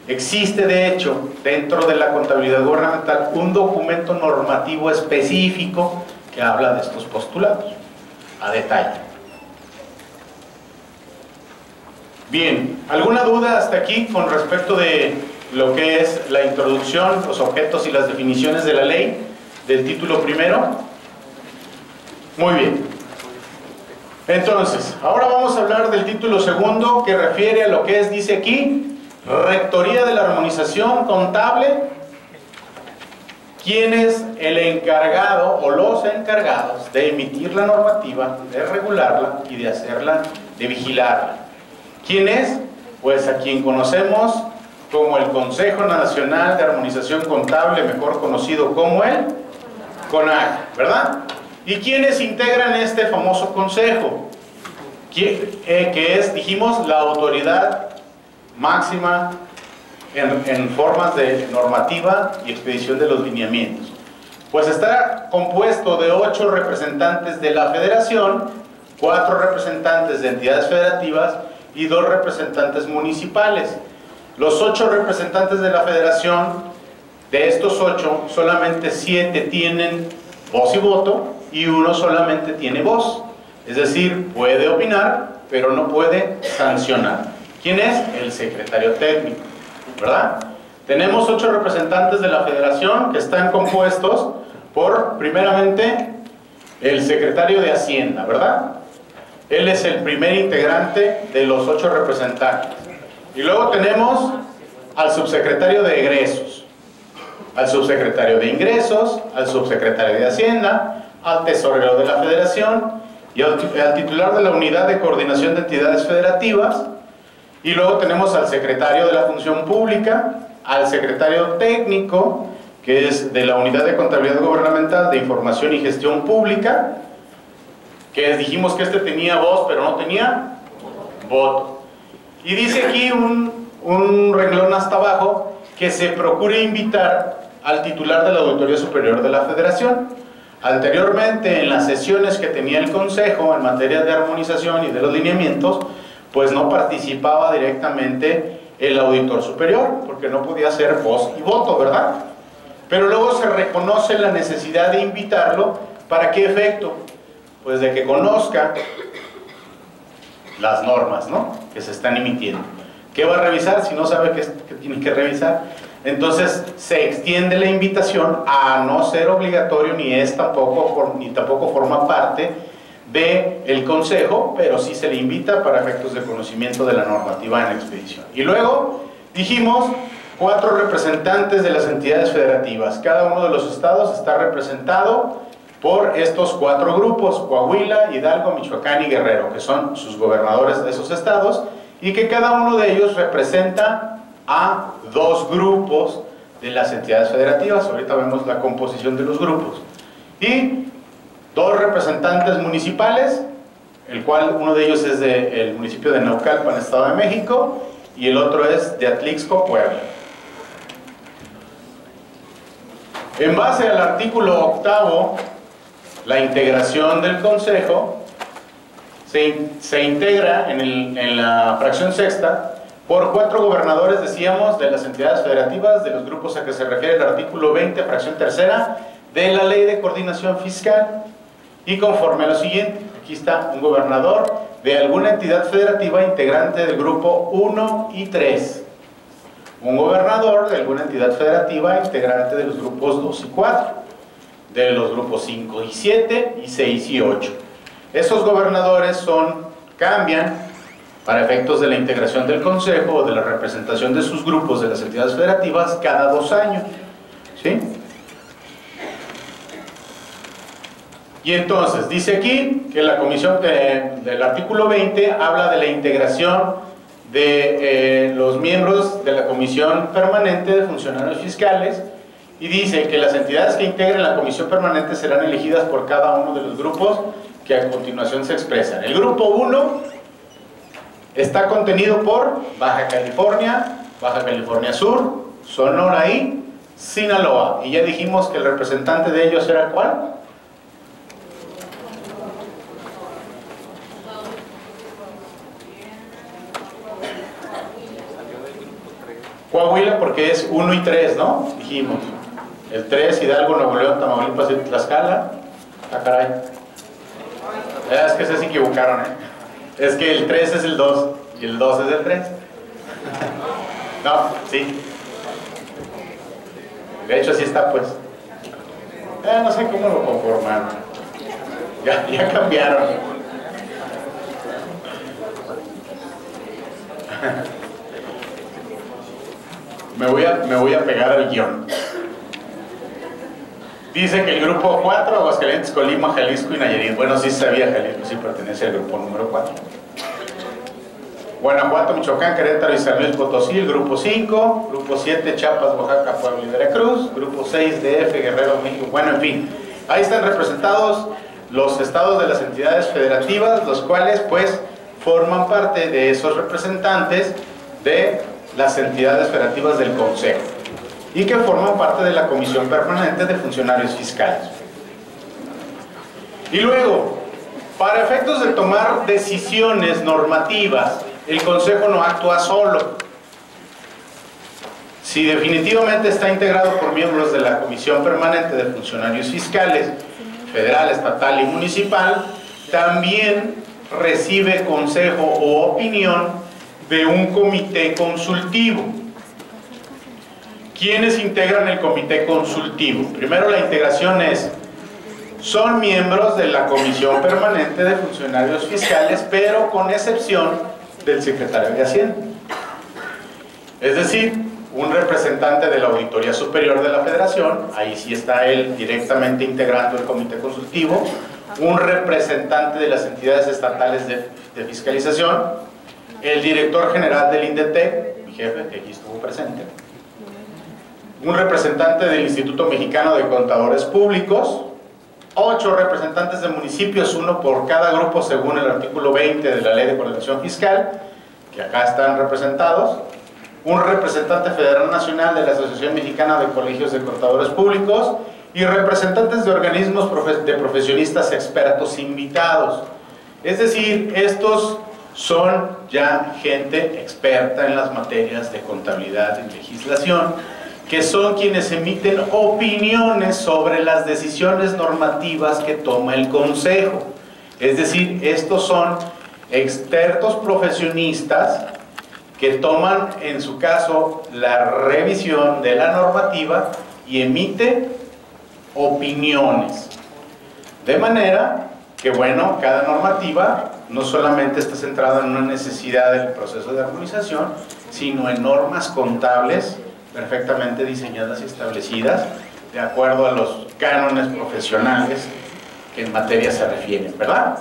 Existe, de hecho, dentro de la contabilidad gubernamental un documento normativo específico que habla de estos postulados a detalle. Bien, ¿alguna duda hasta aquí con respecto de lo que es la introducción, los objetos y las definiciones de la ley del título primero? Muy bien. Entonces, ahora vamos a hablar del título segundo, que refiere a lo que es, dice aquí, Rectoría de la Armonización Contable. ¿Quién es el encargado o los encargados de emitir la normativa, de regularla y de hacerla, de vigilarla? ¿Quién es? Pues a quien conocemos como el Consejo Nacional de Armonización Contable, mejor conocido como el CONAC, ¿verdad? ¿Y quiénes integran este famoso consejo? Que es, dijimos, la autoridad máxima en formas de normativa y expedición de los lineamientos. Pues estará compuesto de 8 representantes de la Federación, 4 representantes de entidades federativas y 2 representantes municipales. Los 8 representantes de la Federación, de estos 8, solamente 7 tienen voz y voto y 1 solamente tiene voz. Es decir, puede opinar, pero no puede sancionar. ¿Quién es? El secretario técnico, ¿verdad? Tenemos 8 representantes de la Federación que están compuestos por, primeramente, el secretario de Hacienda, ¿verdad? Él es el primer integrante de los 8 representantes. Y luego tenemos al subsecretario de Egresos, al subsecretario de Ingresos, al subsecretario de Hacienda, al tesorero de la Federación y al titular de la Unidad de Coordinación de Entidades Federativas. Y luego tenemos al secretario de la Función Pública, al secretario técnico, que es de la Unidad de Contabilidad Gubernamental de Información y Gestión Pública, que dijimos que este tenía voz, pero no tenía voto. Y dice aquí un renglón hasta abajo que se procure invitar al titular de la Auditoría Superior de la Federación. Anteriormente, en las sesiones que tenía el Consejo en materia de armonización y de los lineamientos, pues no participaba directamente el auditor superior, porque no podía ser voz y voto, ¿verdad? Pero luego se reconoce la necesidad de invitarlo. ¿Para qué efecto? Pues de que conozca las normas, ¿no?, que se están emitiendo. ¿Qué va a revisar si no sabe qué tiene que revisar? Entonces se extiende la invitación a no ser obligatorio, ni tampoco forma parte del Consejo, pero sí se le invita para efectos de conocimiento de la normativa en la expedición. Y luego dijimos 4 representantes de las entidades federativas. Cada uno de los estados está representado por estos 4 grupos: Coahuila, Hidalgo, Michoacán y Guerrero, que son sus gobernadores de esos estados, y que cada uno de ellos representa a 2 grupos de las entidades federativas. Ahorita vemos la composición de los grupos. Y 2 representantes municipales, el cual uno de ellos es del municipio de Naucalpan, Estado de México, y el otro es de Atlixco, Puebla. En base al artículo 8º, la integración del Consejo, se integra en la fracción sexta por 4 gobernadores, decíamos, de las entidades federativas, de los grupos a que se refiere el artículo 20, fracción tercera, de la Ley de Coordinación Fiscal, y conforme a lo siguiente, aquí está un gobernador de alguna entidad federativa integrante del grupo 1 y 3, un gobernador de alguna entidad federativa integrante de los grupos 2 y 4, de los grupos 5 y 7 y 6 y 8. Esos gobernadores cambian para efectos de la integración del Consejo o de la representación de sus grupos de las entidades federativas cada 2 años. ¿Sí? Y entonces, dice aquí que la comisión del artículo 20 habla de la integración de los miembros de la Comisión Permanente de Funcionarios Fiscales, y dice que las entidades que integren la Comisión Permanente serán elegidas por cada uno de los grupos que a continuación se expresan. El grupo 1 está contenido por Baja California Sur, Sonora y Sinaloa. Y ya dijimos que el representante de ellos era ¿cuál? Coahuila, porque es 1 y 3, ¿no? Dijimos. El 3, Hidalgo, Nuevo León, Tamaulipas y Tlaxcala. Ah, caray. Es que se equivocaron, ¿eh? Es que el 3 es el 2 y el 2 es el 3. No, sí. De hecho, así está, pues. No sé cómo lo conformaron. Ya cambiaron. Me voy a pegar al guión. Dice que el grupo 4, Aguascalientes, Colima, Jalisco y Nayarit. Bueno, sí sabía, Jalisco sí pertenece al grupo número 4. Guanajuato, Michoacán, Querétaro y San Luis Potosí, el grupo 5. Grupo 7, Chiapas, Oaxaca, Puebla y Veracruz. Grupo 6, DF, Guerrero, México. Bueno, en fin. Ahí están representados los estados de las entidades federativas, los cuales pues forman parte de esos representantes de las entidades federativas del Consejo y que forman parte de la Comisión Permanente de Funcionarios Fiscales. Y luego, para efectos de tomar decisiones normativas, el Consejo no actúa solo. Si definitivamente está integrado por miembros de la Comisión Permanente de Funcionarios Fiscales, federal, estatal y municipal, también recibe consejo o opinión de un comité consultivo. ¿Quiénes integran el comité consultivo? Primero, la integración son miembros de la Comisión Permanente de Funcionarios Fiscales, pero con excepción del secretario de Hacienda. Es decir, un representante de la Auditoría Superior de la Federación, ahí sí está él directamente integrando el comité consultivo, un representante de las entidades estatales de fiscalización, el director general del INDETEC, mi jefe, que aquí estuvo presente, un representante del Instituto Mexicano de Contadores Públicos, 8 representantes de municipios, uno por cada grupo según el artículo 20 de la Ley de Coordinación Fiscal, que acá están representados, un representante federal nacional de la Asociación Mexicana de Colegios de Contadores Públicos y representantes de organismos de profesionistas expertos invitados. Es decir, estos son ya gente experta en las materias de contabilidad y legislación, que son quienes emiten opiniones sobre las decisiones normativas que toma el Consejo. Es decir, estos son expertos profesionistas que toman, en su caso, la revisión de la normativa y emite opiniones. De manera que, bueno, cada normativa no solamente está centrada en una necesidad del proceso de armonización, sino en normas contables perfectamente diseñadas y establecidas de acuerdo a los cánones profesionales que en materia se refieren, ¿verdad?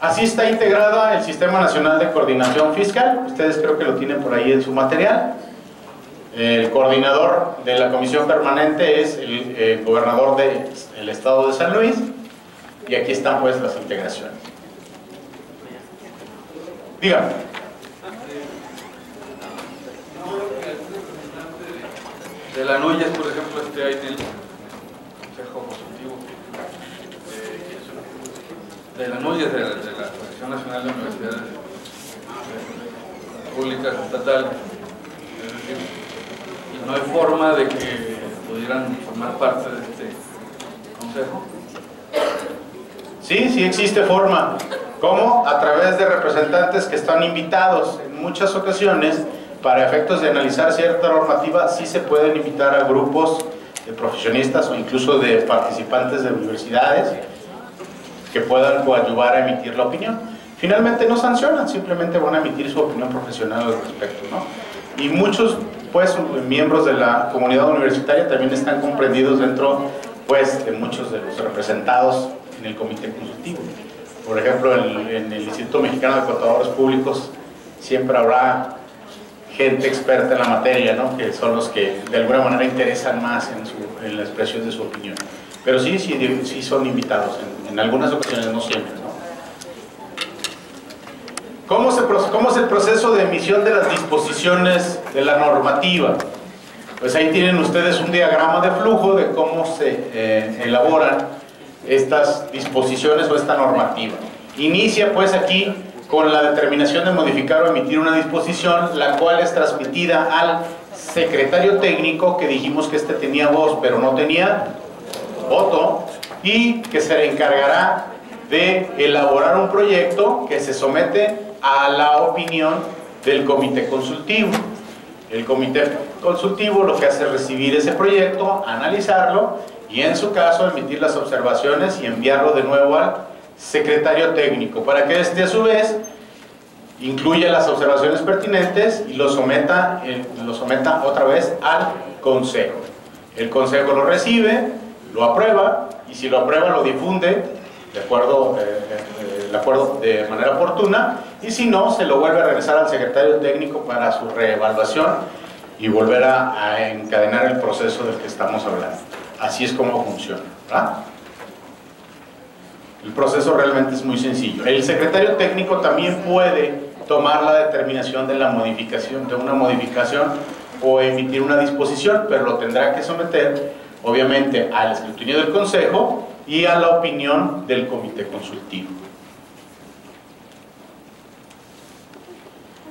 Así está integrada el Sistema Nacional de Coordinación Fiscal. Ustedes creo que lo tienen por ahí en su material. El coordinador de la Comisión Permanente es el gobernador del estado de San Luis, y aquí están pues las integraciones. Dígame. De la Núñez, por ejemplo, ahí en el Consejo Consultivo. de la NUYES, de la Asociación Nacional de Universidades Públicas Estatales. Es decir, y no hay forma de que pudieran formar parte de este consejo. Sí, sí existe forma. ¿Cómo? A través de representantes que están invitados. En muchas ocasiones, para efectos de analizar cierta normativa, sí se pueden invitar a grupos de profesionistas o incluso de participantes de universidades que puedan coadyuvar a emitir la opinión. Finalmente no sancionan, simplemente van a emitir su opinión profesional al respecto, ¿no? Y muchos, pues, miembros de la comunidad universitaria también están comprendidos dentro, pues, de muchos de los representados en el comité consultivo. Por ejemplo, en el Instituto Mexicano de Contadores Públicos siempre habrá gente experta en la materia, ¿no? Que son los que de alguna manera interesan más en la expresión de su opinión. Pero sí son invitados, en algunas ocasiones, no siempre, ¿no? ¿Cómo es el proceso de emisión de las disposiciones de la normativa? Pues ahí tienen ustedes un diagrama de flujo de cómo se elaboran estas disposiciones o esta normativa. Inicia pues aquí con la determinación de modificar o emitir una disposición, la cual es transmitida al secretario técnico, que dijimos que este tenía voz pero no tenía voto, y que se le encargará de elaborar un proyecto que se somete a la opinión del comité consultivo. El comité consultivo lo que hace es recibir ese proyecto, analizarlo y en su caso emitir las observaciones y enviarlo de nuevo al secretario técnico para que este a su vez incluya las observaciones pertinentes y lo someta otra vez al consejo. El consejo lo recibe, lo aprueba y si lo aprueba lo difunde de acuerdo de manera oportuna, y si no, se lo vuelve a regresar al secretario técnico para su reevaluación y volver a encadenar el proceso del que estamos hablando. Así es como funciona, ¿verdad? El proceso realmente es muy sencillo. El secretario técnico también puede tomar la determinación de la modificación, de una modificación o emitir una disposición, pero lo tendrá que someter, obviamente, al escrutinio del consejo y a la opinión del comité consultivo.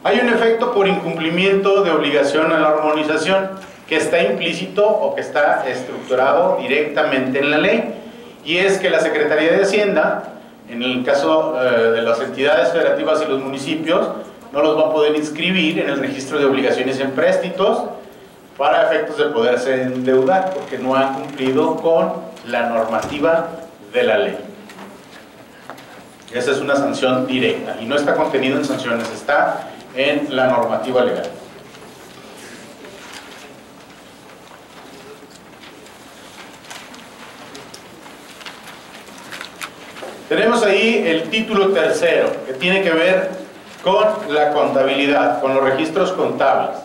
Hay un efecto por incumplimiento de obligación a la armonización que está implícito o que está estructurado directamente en la ley, y es que la Secretaría de Hacienda, en el caso de las entidades federativas y los municipios, no los va a poder inscribir en el registro de obligaciones en préstitos para efectos de poderse endeudar, porque no han cumplido con la normativa de la ley. Esa es una sanción directa y no está contenido en sanciones, está en la normativa legal. Tenemos ahí el título tercero, que tiene que ver con la contabilidad, con los registros contables.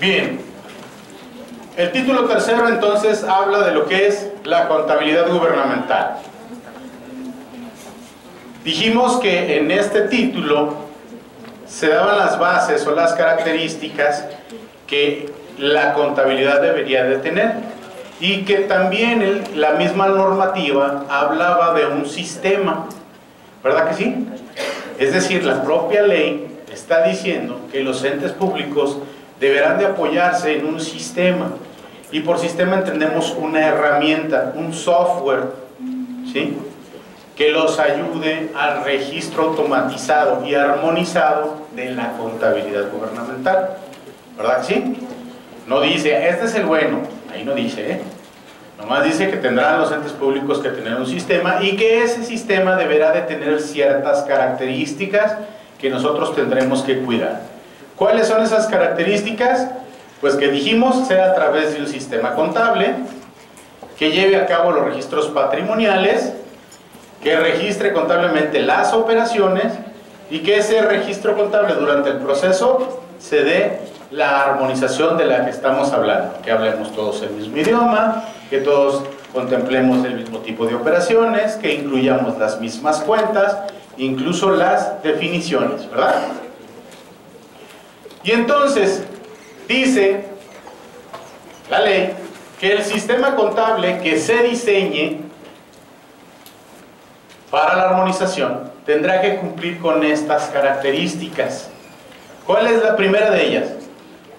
Bien, el título tercero entonces habla de lo que es la contabilidad gubernamental. Dijimos que en este título se daban las bases o las características que la contabilidad debería de tener y que también la misma normativa hablaba de un sistema, ¿verdad que sí? Es decir, la propia ley está diciendo que los entes públicos deberán de apoyarse en un sistema, y por sistema entendemos una herramienta, un software, ¿sí?, que los ayude al registro automatizado y armonizado de la contabilidad gubernamental, ¿verdad que sí? No dice, este es el bueno, ahí no dice, ¿eh? Nomás dice que tendrán los entes públicos que tener un sistema y que ese sistema deberá de tener ciertas características que nosotros tendremos que cuidar. ¿Cuáles son esas características? Pues que dijimos sea a través de un sistema contable, que lleve a cabo los registros patrimoniales, que registre contablemente las operaciones y que ese registro contable durante el proceso se dé la armonización de la que estamos hablando, que hablemos todos el mismo idioma, que todos contemplemos el mismo tipo de operaciones, que incluyamos las mismas cuentas, incluso las definiciones, ¿verdad? Y entonces dice la ley que el sistema contable que se diseñe para la armonización tendrá que cumplir con estas características. ¿Cuál es la primera de ellas?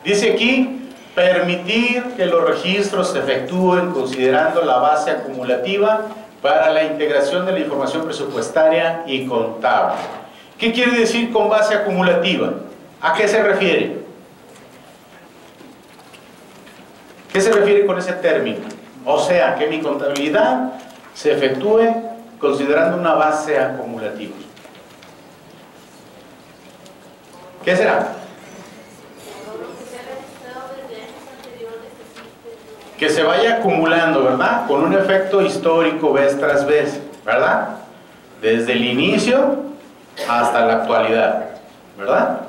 Dice aquí, permitir que los registros se efectúen considerando la base acumulativa para la integración de la información presupuestaria y contable. ¿Qué quiere decir con base acumulativa? ¿A qué se refiere? ¿Qué se refiere con ese término? O sea, que mi contabilidad se efectúe considerando una base acumulativa. ¿Qué será? Que se vaya acumulando, ¿verdad? Con un efecto histórico vez tras vez, ¿verdad? Desde el inicio hasta la actualidad, ¿verdad?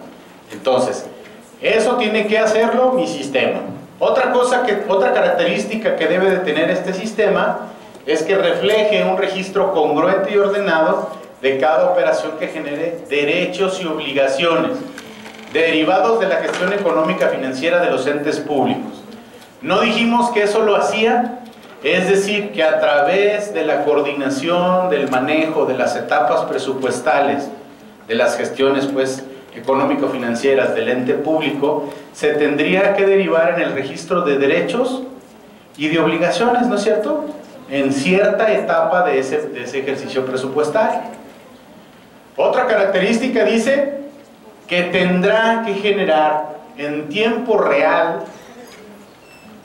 Entonces, eso tiene que hacerlo mi sistema. Otra característica que debe de tener este sistema es que refleje un registro congruente y ordenado de cada operación que genere derechos y obligaciones derivados de la gestión económica financiera de los entes públicos. ¿No dijimos que eso lo hacía? Es decir, que a través de la coordinación, del manejo de las etapas presupuestales, de las gestiones económico-financieras del ente público, se tendría que derivar en el registro de derechos y de obligaciones, ¿no es cierto?, en cierta etapa de ese ejercicio presupuestario. Otra característica dice que tendrá que generar en tiempo real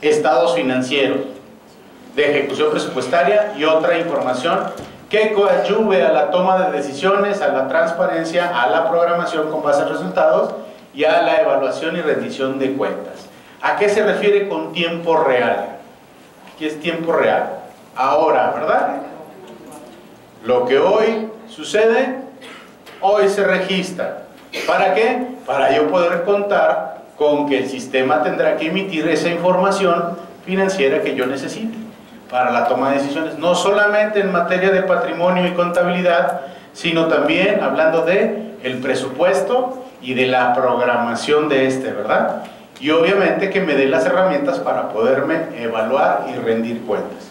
estados financieros de ejecución presupuestaria y otra información que coadyuve a la toma de decisiones, a la transparencia, a la programación con base en resultados y a la evaluación y rendición de cuentas. ¿A qué se refiere con tiempo real? ¿Qué es tiempo real? Ahora, ¿verdad? Lo que hoy sucede, hoy se registra. ¿Para qué? Para yo poder contar con que el sistema tendrá que emitir esa información financiera que yo necesite para la toma de decisiones, no solamente en materia de patrimonio y contabilidad, sino también hablando de el presupuesto y de la programación de ¿verdad? Y obviamente que me dé las herramientas para poderme evaluar y rendir cuentas.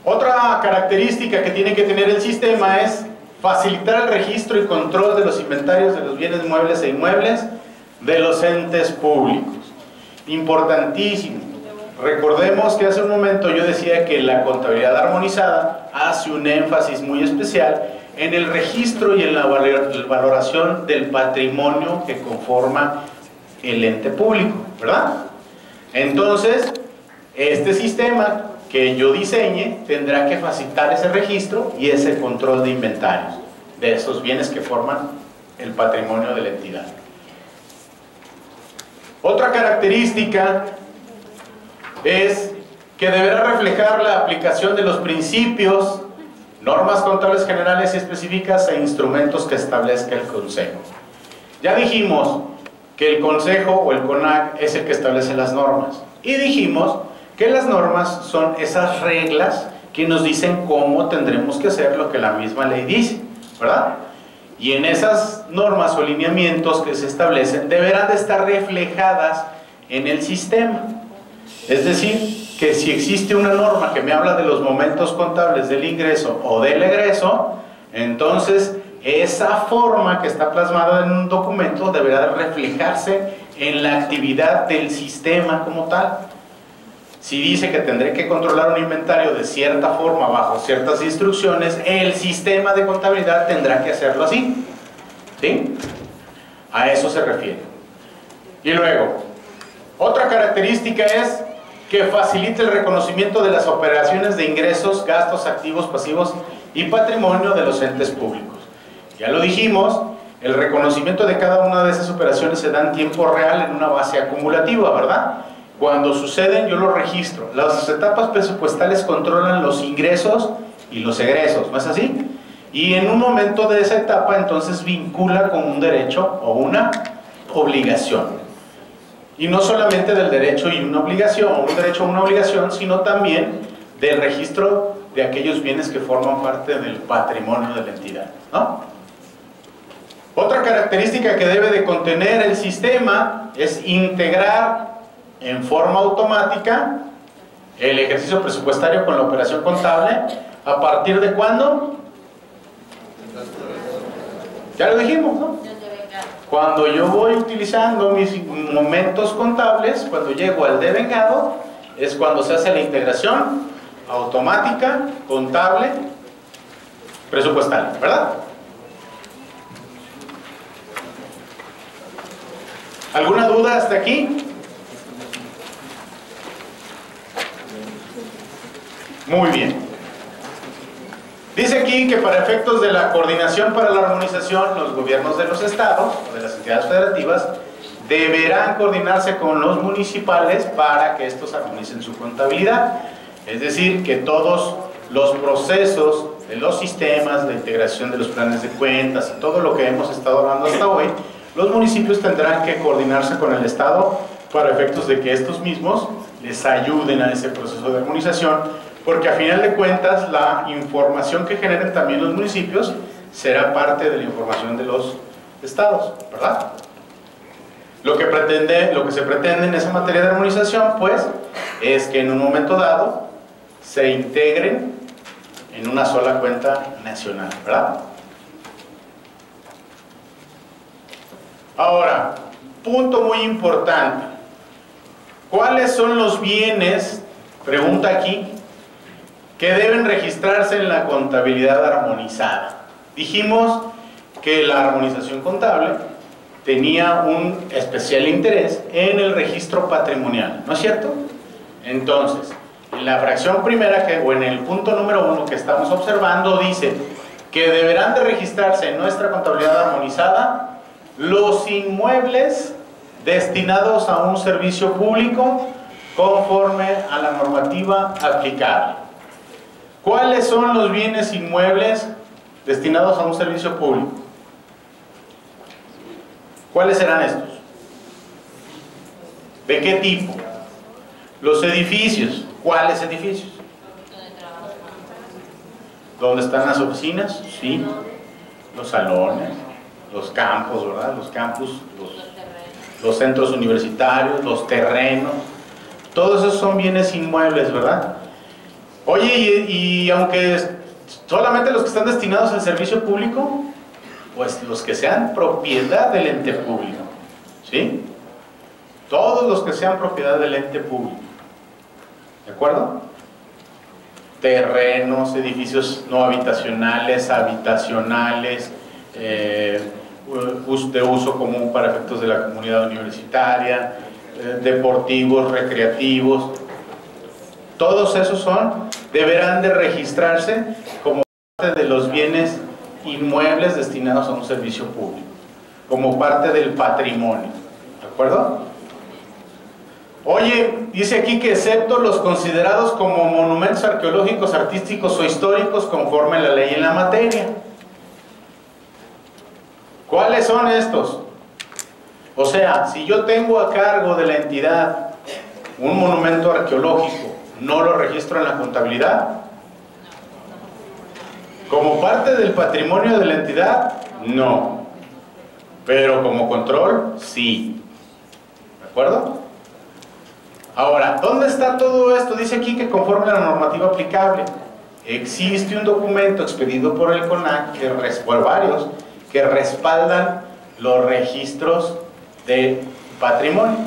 Otra característica que tiene que tener el sistema es facilitar el registro y control de los inventarios de los bienes muebles e inmuebles de los entes públicos. Importantísimo. Recordemos que hace un momento yo decía que la contabilidad armonizada hace un énfasis muy especial en el registro y en la valoración del patrimonio que conforma el ente público, ¿verdad? Entonces, este sistema que yo diseñe tendrá que facilitar ese registro y ese control de inventarios de esos bienes que forman el patrimonio de la entidad. Otra característica es que deberá reflejar la aplicación de los principios, normas contables generales y específicas e instrumentos que establezca el Consejo. Ya dijimos que el Consejo o el CONAC es el que establece las normas y dijimos que las normas son esas reglas que nos dicen cómo tendremos que hacer lo que la misma ley dice, ¿verdad? Y en esas normas o lineamientos que se establecen deberán de estar reflejadas en el sistema. Es decir, que si existe una norma que me habla de los momentos contables del ingreso o del egreso, entonces esa forma que está plasmada en un documento deberá de reflejarse en la actividad del sistema como tal. Si dice que tendré que controlar un inventario de cierta forma bajo ciertas instrucciones, el sistema de contabilidad tendrá que hacerlo así, ¿sí? A eso se refiere. Y luego, otra característica es que facilite el reconocimiento de las operaciones de ingresos, gastos, activos, pasivos y patrimonio de los entes públicos. Ya lo dijimos, el reconocimiento de cada una de esas operaciones se da en tiempo real en una base acumulativa, ¿verdad? Cuando suceden yo los registro. Las etapas presupuestales controlan los ingresos y los egresos, ¿no es así? Y en un momento de esa etapa entonces vincula con un derecho o una obligación. Y no solamente del derecho y una obligación, o un derecho o una obligación, sino también del registro de aquellos bienes que forman parte del patrimonio de la entidad, ¿no? Otra característica que debe de contener el sistema es integrar en forma automática el ejercicio presupuestario con la operación contable. ¿A partir de cuándo? Ya lo dijimos, ¿no? Cuando yo voy utilizando mis momentos contables, cuando llego al devengado, es cuando se hace la integración automática, contable, presupuestaria, ¿verdad? ¿Alguna duda hasta aquí? Muy bien. Dice aquí que para efectos de la coordinación para la armonización, los gobiernos de los estados o de las entidades federativas deberán coordinarse con los municipales para que estos armonicen su contabilidad. Es decir, que todos los procesos de los sistemas, la integración de los planes de cuentas y todo lo que hemos estado hablando hasta hoy, los municipios tendrán que coordinarse con el estado para efectos de que estos mismos les ayuden a ese proceso de armonización, porque a final de cuentas la información que generen también los municipios será parte de la información de los estados, ¿verdad? Lo que se pretende en esa materia de armonización, pues, es que en un momento dado se integren en una sola cuenta nacional, ¿verdad? Ahora, punto muy importante. ¿Cuáles son los bienes, pregunta aquí, que deben registrarse en la contabilidad armonizada? Dijimos que la armonización contable tenía un especial interés en el registro patrimonial, ¿no es cierto? Entonces, en la fracción primera, o en el punto número 1 que estamos observando, dice que deberán de registrarse en nuestra contabilidad armonizada los inmuebles destinados a un servicio público conforme a la normativa aplicable. ¿Cuáles son los bienes inmuebles destinados a un servicio público? ¿Cuáles serán estos? ¿De qué tipo? Los edificios. ¿Cuáles edificios? ¿Dónde están las oficinas? Sí. Los salones, los campos, ¿verdad? Los campus, los centros universitarios, los terrenos. Todos esos son bienes inmuebles, ¿verdad? Oye, y aunque solamente los que están destinados al servicio público, pues los que sean propiedad del ente público, ¿sí? Todos los que sean propiedad del ente público, ¿de acuerdo? Terrenos, edificios no habitacionales, habitacionales, de uso común para efectos de la comunidad universitaria, deportivos, recreativos, todos esos deberán de registrarse como parte de los bienes inmuebles destinados a un servicio público, como parte del patrimonio, ¿de acuerdo? Oye, dice aquí que excepto los considerados como monumentos arqueológicos, artísticos o históricos conforme a la ley en la materia. ¿Cuáles son estos? O sea, si yo tengo a cargo de la entidad un monumento arqueológico, ¿no lo registro en la contabilidad? ¿Como parte del patrimonio de la entidad? No. Pero como control, sí. ¿De acuerdo? Ahora, ¿dónde está todo esto? Dice aquí que conforme a la normativa aplicable. Existe un documento expedido por el CONAC, por varios, que respaldan los registros de patrimonio.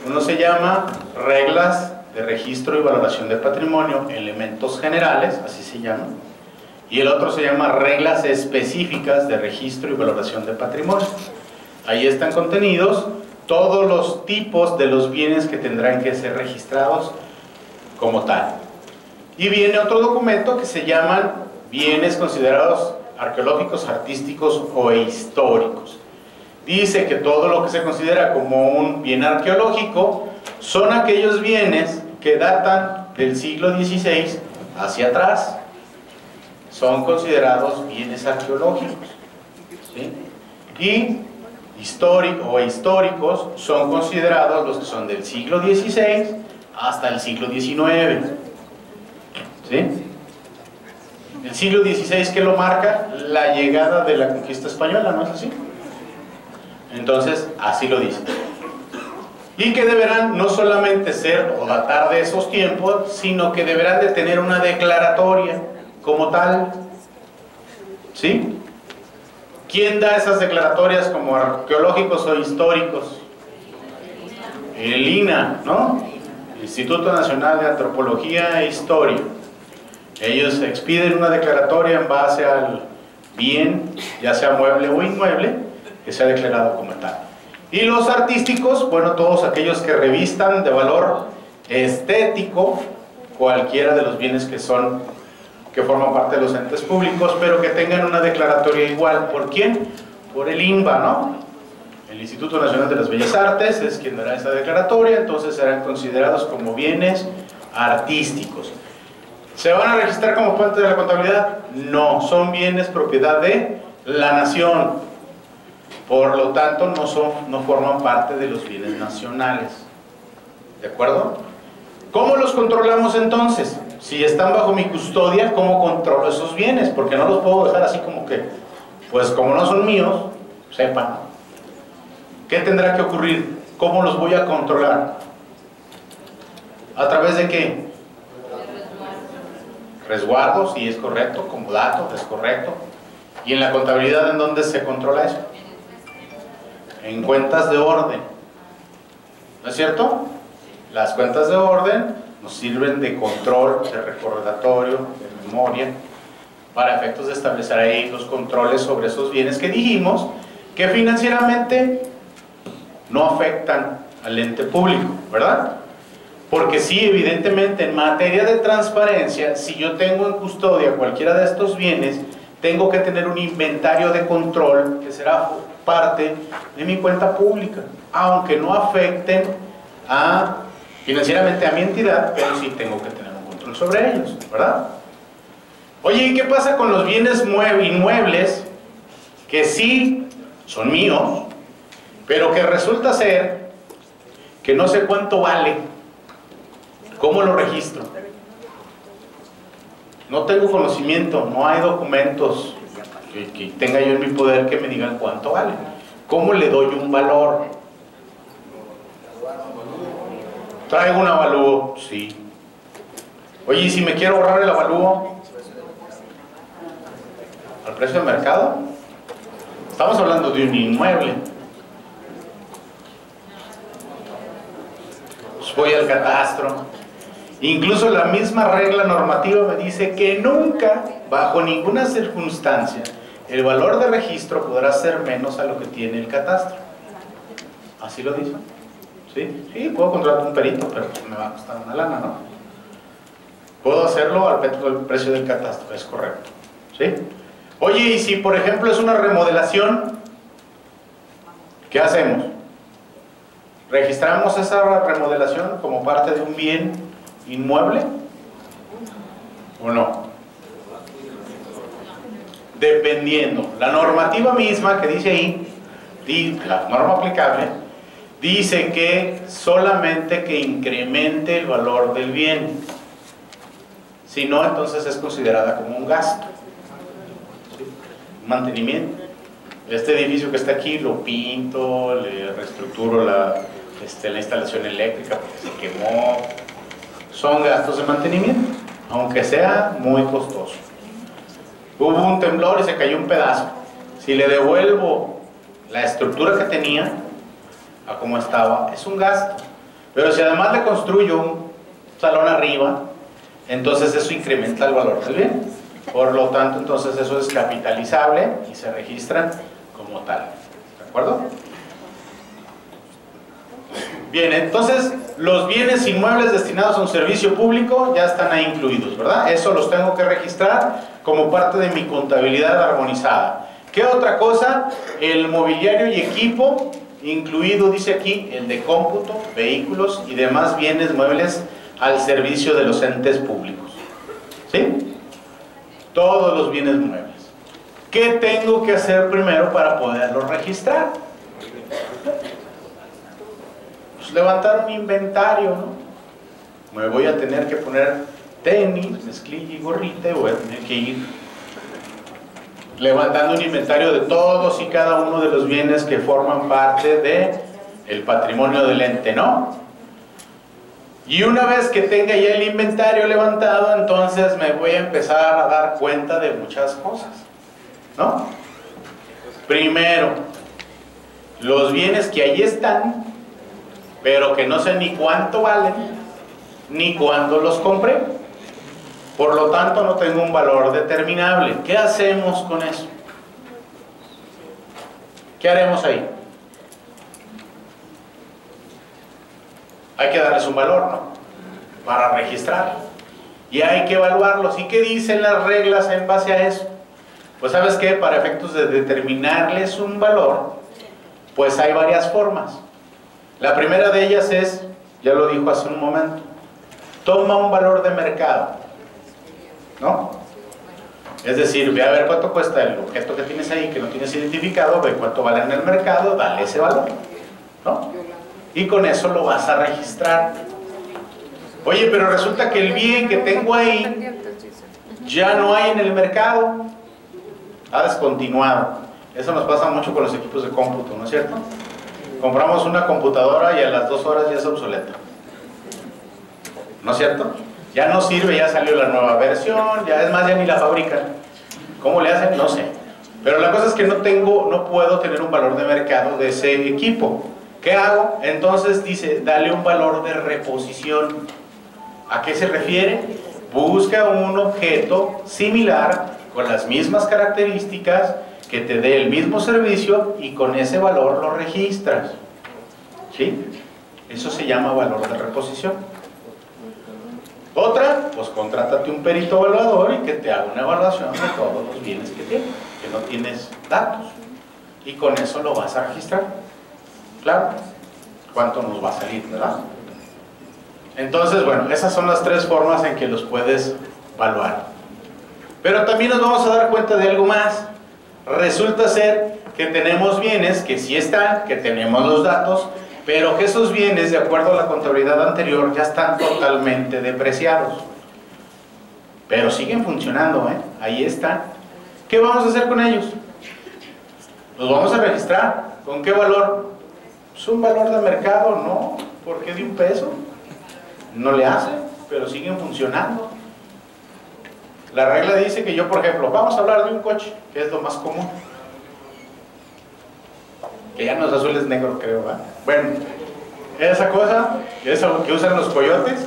Uno se llama Reglas de Registro y Valoración del Patrimonio, Elementos Generales, así se llama. Y el otro se llama Reglas Específicas de Registro y Valoración del Patrimonio. Ahí están contenidos todos los tipos de los bienes que tendrán que ser registrados como tal. Y viene otro documento que se llaman bienes considerados arqueológicos, artísticos o históricos. Dice que todo lo que se considera como un bien arqueológico son aquellos bienes que datan del siglo XVI hacia atrás. Son considerados bienes arqueológicos, ¿sí? Y históricos son considerados los que son del siglo XVI hasta el siglo XIX. ¿Sí? El siglo XVI, ¿qué lo marca? La llegada de la conquista española, ¿no es así? Entonces, así lo dice. Y que deberán no solamente ser o datar de esos tiempos, sino que deberán de tener una declaratoria como tal. ¿Sí? ¿Quién da esas declaratorias como arqueológicos o históricos? El INAH, ¿no? Instituto Nacional de Antropología e Historia. Ellos expiden una declaratoria en base al bien, ya sea mueble o inmueble, que sea declarado como tal. Y los artísticos, bueno, todos aquellos que revistan de valor estético cualquiera de los bienes que forman parte de los entes públicos, pero que tengan una declaratoria igual. ¿Por quién? Por el INBA, ¿no? El Instituto Nacional de las Bellas Artes es quien dará esa declaratoria, entonces serán considerados como bienes artísticos. ¿Se van a registrar como parte de la contabilidad? No, son bienes propiedad de la nación. Por lo tanto, no forman parte de los bienes nacionales. ¿De acuerdo? ¿Cómo los controlamos entonces? Si están bajo mi custodia, ¿cómo controlo esos bienes? Porque no los puedo dejar así como que, pues como no son míos, sepan. ¿Qué tendrá que ocurrir? ¿Cómo los voy a controlar? ¿A través de qué? Resguardo, sí es correcto, como dato, es correcto. ¿Y en la contabilidad en dónde se controla eso? En cuentas de orden. ¿No es cierto? Las cuentas de orden nos sirven de control, de recordatorio, de memoria, para efectos de establecer ahí los controles sobre esos bienes que dijimos que financieramente no afectan al ente público, ¿verdad? Porque sí, evidentemente, en materia de transparencia, si yo tengo en custodia cualquiera de estos bienes, tengo que tener un inventario de control que será parte de mi cuenta pública, aunque no afecten financieramente a mi entidad, pero sí tengo que tener un control sobre ellos, ¿verdad? Oye, ¿y qué pasa con los bienes inmuebles que sí son míos, pero que resulta ser que no sé cuánto vale? ¿Cómo lo registro? No tengo conocimiento, no hay documentos que tenga yo en mi poder que me digan cuánto vale. ¿Cómo le doy un valor? ¿Traigo un avalúo? Sí. Oye, ¿y si me quiero ahorrar el avalúo? ¿Al precio de mercado? Estamos hablando de un inmueble. Pues voy al catastro. Incluso la misma regla normativa me dice que nunca, bajo ninguna circunstancia, el valor de registro podrá ser menos a lo que tiene el catastro. Así lo dice. ¿Sí? Sí, puedo contratar un perito, pero me va a costar una lana, ¿no? Puedo hacerlo al precio del catastro, es correcto. ¿Sí? Oye, y si por ejemplo es una remodelación, ¿qué hacemos? ¿Registramos esa remodelación como parte de un bien inmueble o no? Dependiendo. La normativa misma que dice ahí, la norma aplicable, dice que solamente que incremente el valor del bien. Si no, entonces es considerada como un gasto. ¿Sí? Mantenimiento. Este edificio que está aquí lo pinto, le reestructuro la instalación eléctrica porque se quemó. Son gastos de mantenimiento, aunque sea muy costoso. Hubo un temblor y se cayó un pedazo. Si le devuelvo la estructura que tenía a como estaba, es un gasto. Pero si además le construyo un salón arriba, entonces eso incrementa el valor del bien. Por lo tanto, entonces eso es capitalizable y se registra como tal. ¿De acuerdo? Bien, entonces los bienes inmuebles destinados a un servicio público ya están ahí incluidos, ¿verdad? Eso los tengo que registrar como parte de mi contabilidad armonizada. ¿Qué otra cosa? El mobiliario y equipo, incluido, dice aquí, el de cómputo, vehículos y demás bienes muebles al servicio de los entes públicos. ¿Sí? Todos los bienes muebles. ¿Qué tengo que hacer primero para poderlos registrar? pues levantar un inventario, ¿no? Me voy a tener que poner tenis, mezclilla y gorrita y voy a tener que ir levantando un inventario de todos y cada uno de los bienes que forman parte del patrimonio del ente, ¿no? Y una vez que tenga ya el inventario levantado, entonces me voy a empezar a dar cuenta de muchas cosas, ¿no? Primero, los bienes que ahí están, pero que no sé ni cuánto valen, ni cuándo los compré. Por lo tanto, no tengo un valor determinable. ¿Qué hacemos con eso? ¿Qué haremos ahí? Hay que darles un valor, ¿no? Para registrar. Y hay que evaluarlos. ¿Y qué dicen las reglas en base a eso? Pues ¿sabes qué? Para efectos de determinarles un valor, pues hay varias formas. La primera de ellas es, ya lo dijo hace un momento, toma un valor de mercado, ¿no? Es decir, ve a ver cuánto cuesta el objeto que tienes ahí, que no tienes identificado, ve cuánto vale en el mercado, dale ese valor, ¿no? Y con eso lo vas a registrar. Oye, pero resulta que el bien que tengo ahí ya no hay en el mercado, ha descontinuado. Eso nos pasa mucho con los equipos de cómputo, ¿no es cierto? Compramos una computadora y a las 2 horas ya es obsoleta, ¿no es cierto? Ya no sirve, ya salió la nueva versión, ya es más, ya ni la fabrican. ¿Cómo le hacen? No sé. Pero la cosa es que no puedo tener un valor de mercado de ese equipo. ¿Qué hago? Entonces dice, dale un valor de reposición. ¿A qué se refiere? Busca un objeto similar, con las mismas características, que te dé el mismo servicio y con ese valor lo registras. ¿Sí? Eso se llama valor de reposición. Otra, pues contrátate un perito evaluador y que te haga una evaluación de todos los bienes que tienes, que no tienes datos. Y con eso lo vas a registrar. Claro, ¿cuánto nos va a salir, verdad? Entonces, bueno, esas son las 3 formas en que los puedes evaluar. Pero también nos vamos a dar cuenta de algo más. Resulta ser que tenemos bienes que sí están, que tenemos los datos, pero que esos bienes, de acuerdo a la contabilidad anterior, ya están totalmente depreciados. Pero siguen funcionando, ¿eh? Ahí están. ¿Qué vamos a hacer con ellos? Los vamos a registrar. ¿Con qué valor? ¿Es un valor de mercado? No. ¿Por qué de un peso? No le hace, pero siguen funcionando. La regla dice que yo, por ejemplo, vamos a hablar de un coche, que es lo más común. Que ya no es azul, es negro, creo, ¿verdad? Bueno, esa cosa, eso que usan los coyotes,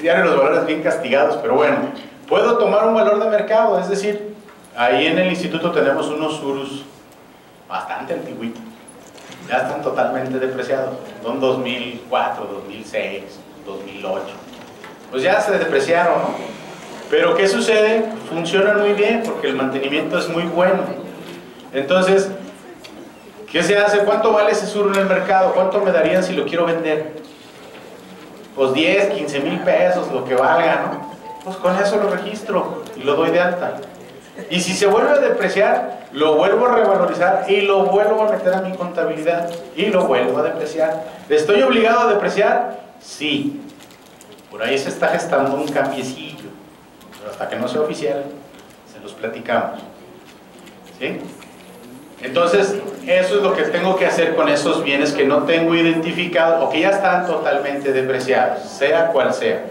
tienen los valores bien castigados, pero bueno, puedo tomar un valor de mercado, es decir, ahí en el instituto tenemos unos Urus bastante antiguitos, ya están totalmente depreciados, son 2004, 2006, 2008, pues ya se depreciaron, ¿no? Pero ¿qué sucede? Funcionan muy bien porque el mantenimiento es muy bueno. Entonces, ¿qué se hace? ¿Cuánto vale ese sur en el mercado? ¿Cuánto me darían si lo quiero vender? Pues 10, 15 mil pesos, lo que valga, ¿no? Pues con eso lo registro y lo doy de alta. Y si se vuelve a depreciar, lo vuelvo a revalorizar y lo vuelvo a meter a mi contabilidad y lo vuelvo a depreciar. ¿Estoy obligado a depreciar? Sí. Por ahí se está gestando un cambiecillo, pero hasta que no sea oficial, se los platicamos. ¿Sí? Entonces, eso es lo que tengo que hacer con esos bienes que no tengo identificados o que ya están totalmente depreciados, sea cual sea.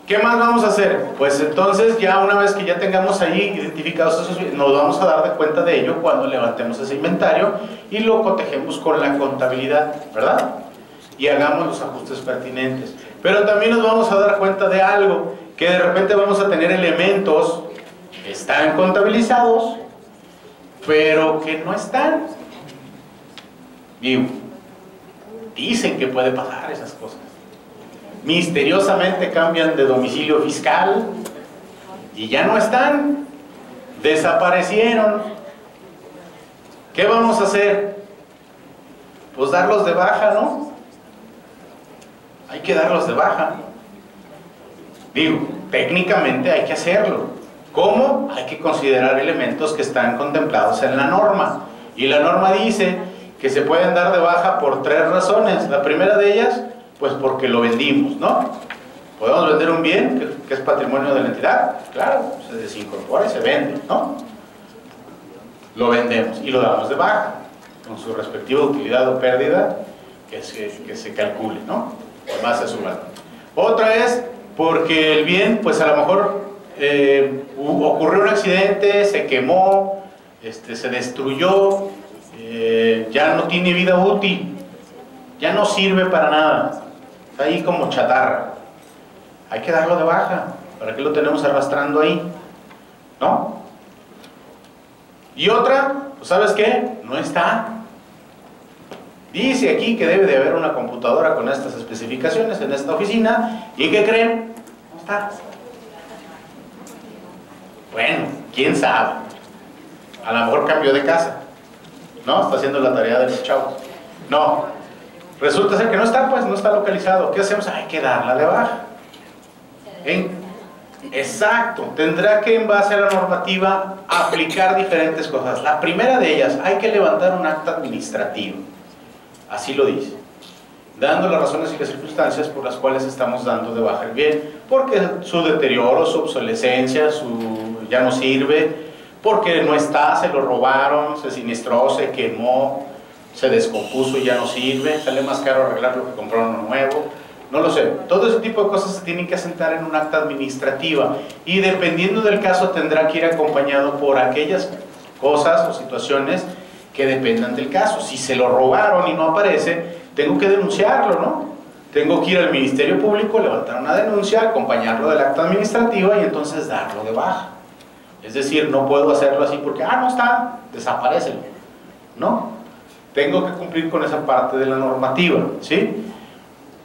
¿Qué más vamos a hacer? Pues entonces, ya una vez que ya tengamos ahí identificados esos bienes, nos vamos a dar de cuenta de ello cuando levantemos ese inventario y lo cotejemos con la contabilidad, ¿verdad? Y hagamos los ajustes pertinentes. Pero también nos vamos a dar cuenta de algo, que de repente vamos a tener elementos que están contabilizados, pero que no están. Digo, dicen que puede pasar esas cosas. Misteriosamente cambian de domicilio fiscal y ya no están. Desaparecieron. ¿Qué vamos a hacer? Pues darlos de baja, ¿no? Hay que darlos de baja. Digo, técnicamente hay que hacerlo. ¿Cómo? Hay que considerar elementos que están contemplados en la norma. Y la norma dice que se pueden dar de baja por 3 razones. La primera de ellas, pues porque lo vendimos, ¿no? Podemos vender un bien que es patrimonio de la entidad, claro, se desincorpora y se vende, ¿no? Lo vendemos y lo damos de baja, con su respectiva utilidad o pérdida que se calcule, ¿no? Por base a su valor. Otra es porque el bien, pues a lo mejor ocurrió un accidente, se quemó, se destruyó, ya no tiene vida útil, ya no sirve para nada, está ahí como chatarra. Hay que darlo de baja. ¿Para qué lo tenemos arrastrando ahí? ¿No? Y otra, pues ¿sabes qué? No está. Dice aquí que debe de haber una computadora con estas especificaciones en esta oficina. ¿Y qué creen? No está. Bueno, quién sabe. A lo mejor cambió de casa. ¿No? Está haciendo la tarea de los chavos. No. Resulta ser que no está, pues no está localizado. ¿Qué hacemos? Hay que darla de baja. Exacto, tendrá que en base a la normativa aplicar diferentes cosas. La primera de ellas, hay que levantar un acta administrativa, así lo dice, dando las razones y las circunstancias por las cuales estamos dando de baja el bien, porque su deterioro, su obsolescencia, ya no sirve, porque no está, se lo robaron, se siniestró, se quemó, se descompuso y ya no sirve, sale más caro arreglar lo que compraron uno nuevo. No lo sé, todo ese tipo de cosas se tienen que asentar en un acta administrativa y dependiendo del caso tendrá que ir acompañado por aquellas cosas o situaciones que dependan del caso. Si se lo robaron y no aparece, tengo que denunciarlo, ¿no? Tengo que ir al Ministerio Público, levantar una denuncia, acompañarlo del acta administrativa y entonces darlo de baja. Es decir, no puedo hacerlo así porque, no está, desaparécelo, ¿no? Tengo que cumplir con esa parte de la normativa, ¿sí?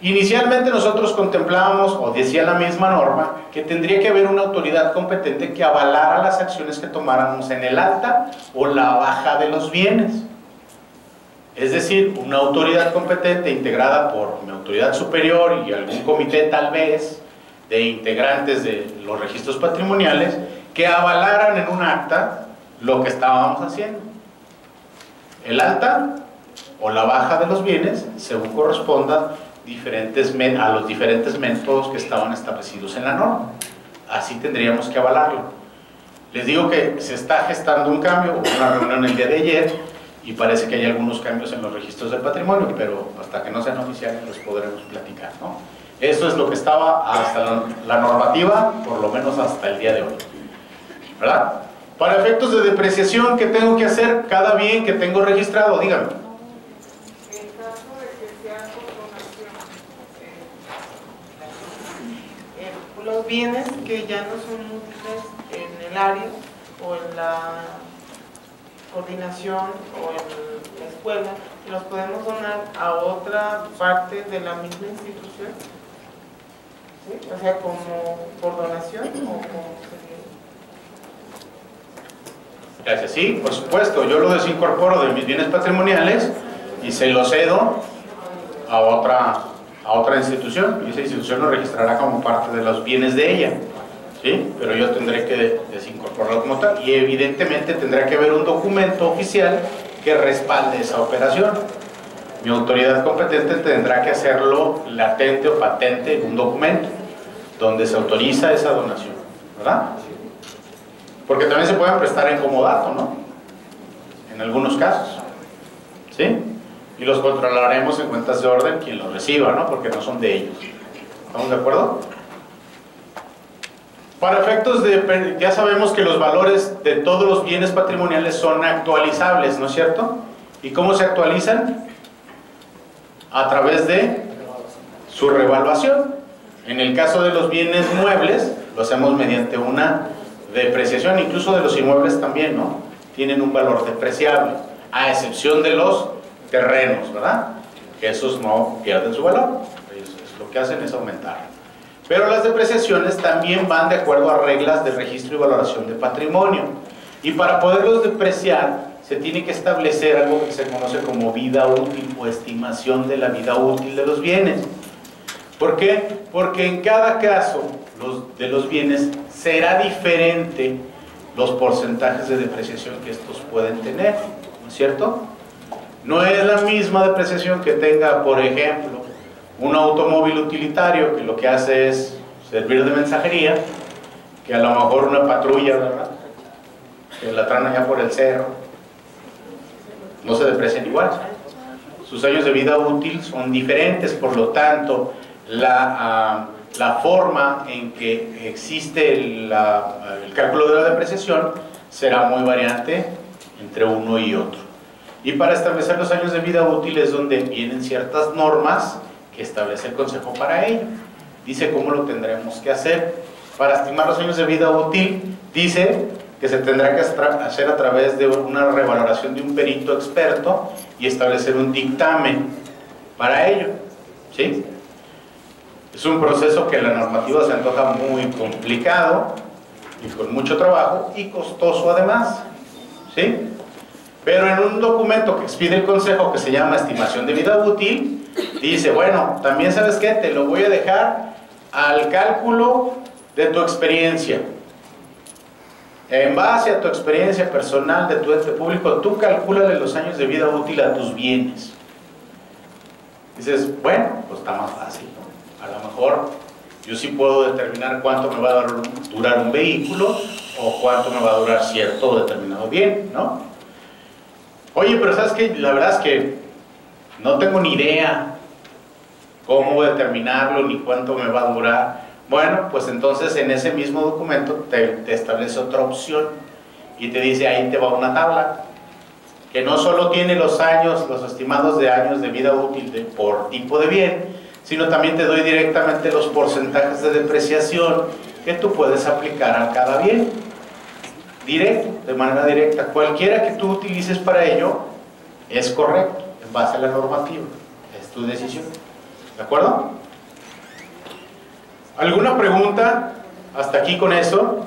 Inicialmente nosotros contemplábamos, o decía la misma norma, que tendría que haber una autoridad competente que avalara las acciones que tomáramos en el alta o la baja de los bienes. Es decir, una autoridad competente integrada por mi autoridad superior y algún comité tal vez de integrantes de los registros patrimoniales que avalaran en un acta lo que estábamos haciendo. El alta o la baja de los bienes según corresponda a los diferentes métodos que estaban establecidos en la norma. Así tendríamos que avalarlo. Les digo que se está gestando un cambio, hubo una reunión el día de ayer y parece que hay algunos cambios en los registros del patrimonio, pero hasta que no sean oficiales los podremos platicar, ¿no? Eso es lo que estaba hasta la normativa, por lo menos hasta el día de hoy, ¿verdad? Para efectos de depreciación, ¿qué tengo que hacer? Cada bien que tengo registrado, díganme. Los bienes que ya no son útiles en el área o en la coordinación o en la escuela, los podemos donar a otra parte de la misma institución, ¿sí? O sea, como por donación o como sería. Gracias, sí, por supuesto, yo lo desincorporo de mis bienes patrimoniales y se lo cedo a otra institución, y esa institución lo registrará como parte de los bienes de ella, ¿sí? Pero yo tendré que desincorporarlo como tal y evidentemente tendrá que haber un documento oficial que respalde esa operación. Mi autoridad competente tendrá que hacerlo latente o patente en un documento donde se autoriza esa donación, ¿verdad? Porque también se pueden prestar en comodato, ¿no? En algunos casos, ¿sí? Y los controlaremos en cuentas de orden quien los reciba, ¿no? Porque no son de ellos. ¿Estamos de acuerdo? Para efectos de... ya sabemos que los valores de todos los bienes patrimoniales son actualizables, ¿no es cierto? ¿Y cómo se actualizan? A través de su revaluación. En el caso de los bienes muebles, lo hacemos mediante una depreciación, incluso de los inmuebles también, ¿no? Tienen un valor depreciable, a excepción de los terrenos, ¿verdad? Que esos no pierden su valor, ellos lo que hacen es aumentar. Pero las depreciaciones también van de acuerdo a reglas de registro y valoración de patrimonio. Y para poderlos depreciar, se tiene que establecer algo que se conoce como vida útil o estimación de la vida útil de los bienes. ¿Por qué? Porque en cada caso de los bienes será diferente los porcentajes de depreciación que estos pueden tener, ¿no es cierto? No es la misma depreciación que tenga, por ejemplo, un automóvil utilitario que lo que hace es servir de mensajería, que a lo mejor una patrulla, ¿verdad?, que la traen allá por el cerro. No se deprecian igual. Sus años de vida útil son diferentes, por lo tanto, la forma en que existe el cálculo de la depreciación será muy variante entre uno y otro. Y para establecer los años de vida útil es donde vienen ciertas normas que establece el Consejo para ello. Dice cómo lo tendremos que hacer. Para estimar los años de vida útil, dice que se tendrá que hacer a través de una revaloración de un perito experto y establecer un dictamen para ello, ¿sí? Es un proceso que la normativa se antoja muy complicado y con mucho trabajo y costoso además, ¿sí? Pero en un documento que expide el Consejo que se llama estimación de vida útil, dice, bueno, también sabes qué, te lo voy a dejar al cálculo de tu experiencia. En base a tu experiencia personal de tu ente público, tú calcúlale los años de vida útil a tus bienes. Dices, bueno, pues está más fácil, ¿no? A lo mejor yo sí puedo determinar cuánto me va a durar un vehículo o cuánto me va a durar cierto determinado bien, ¿no? Oye, pero ¿sabes qué? La verdad es que no tengo ni idea cómo determinarlo ni cuánto me va a durar. Bueno, pues entonces en ese mismo documento te establece otra opción y te dice, ahí te va una tabla que no solo tiene los años, los estimados de años de vida útil por tipo de bien, sino también te doy directamente los porcentajes de depreciación que tú puedes aplicar a cada bien, directo, de manera directa. Cualquiera que tú utilices para ello es correcto, en base a la normativa, es tu decisión, ¿de acuerdo? ¿Alguna pregunta hasta aquí con eso?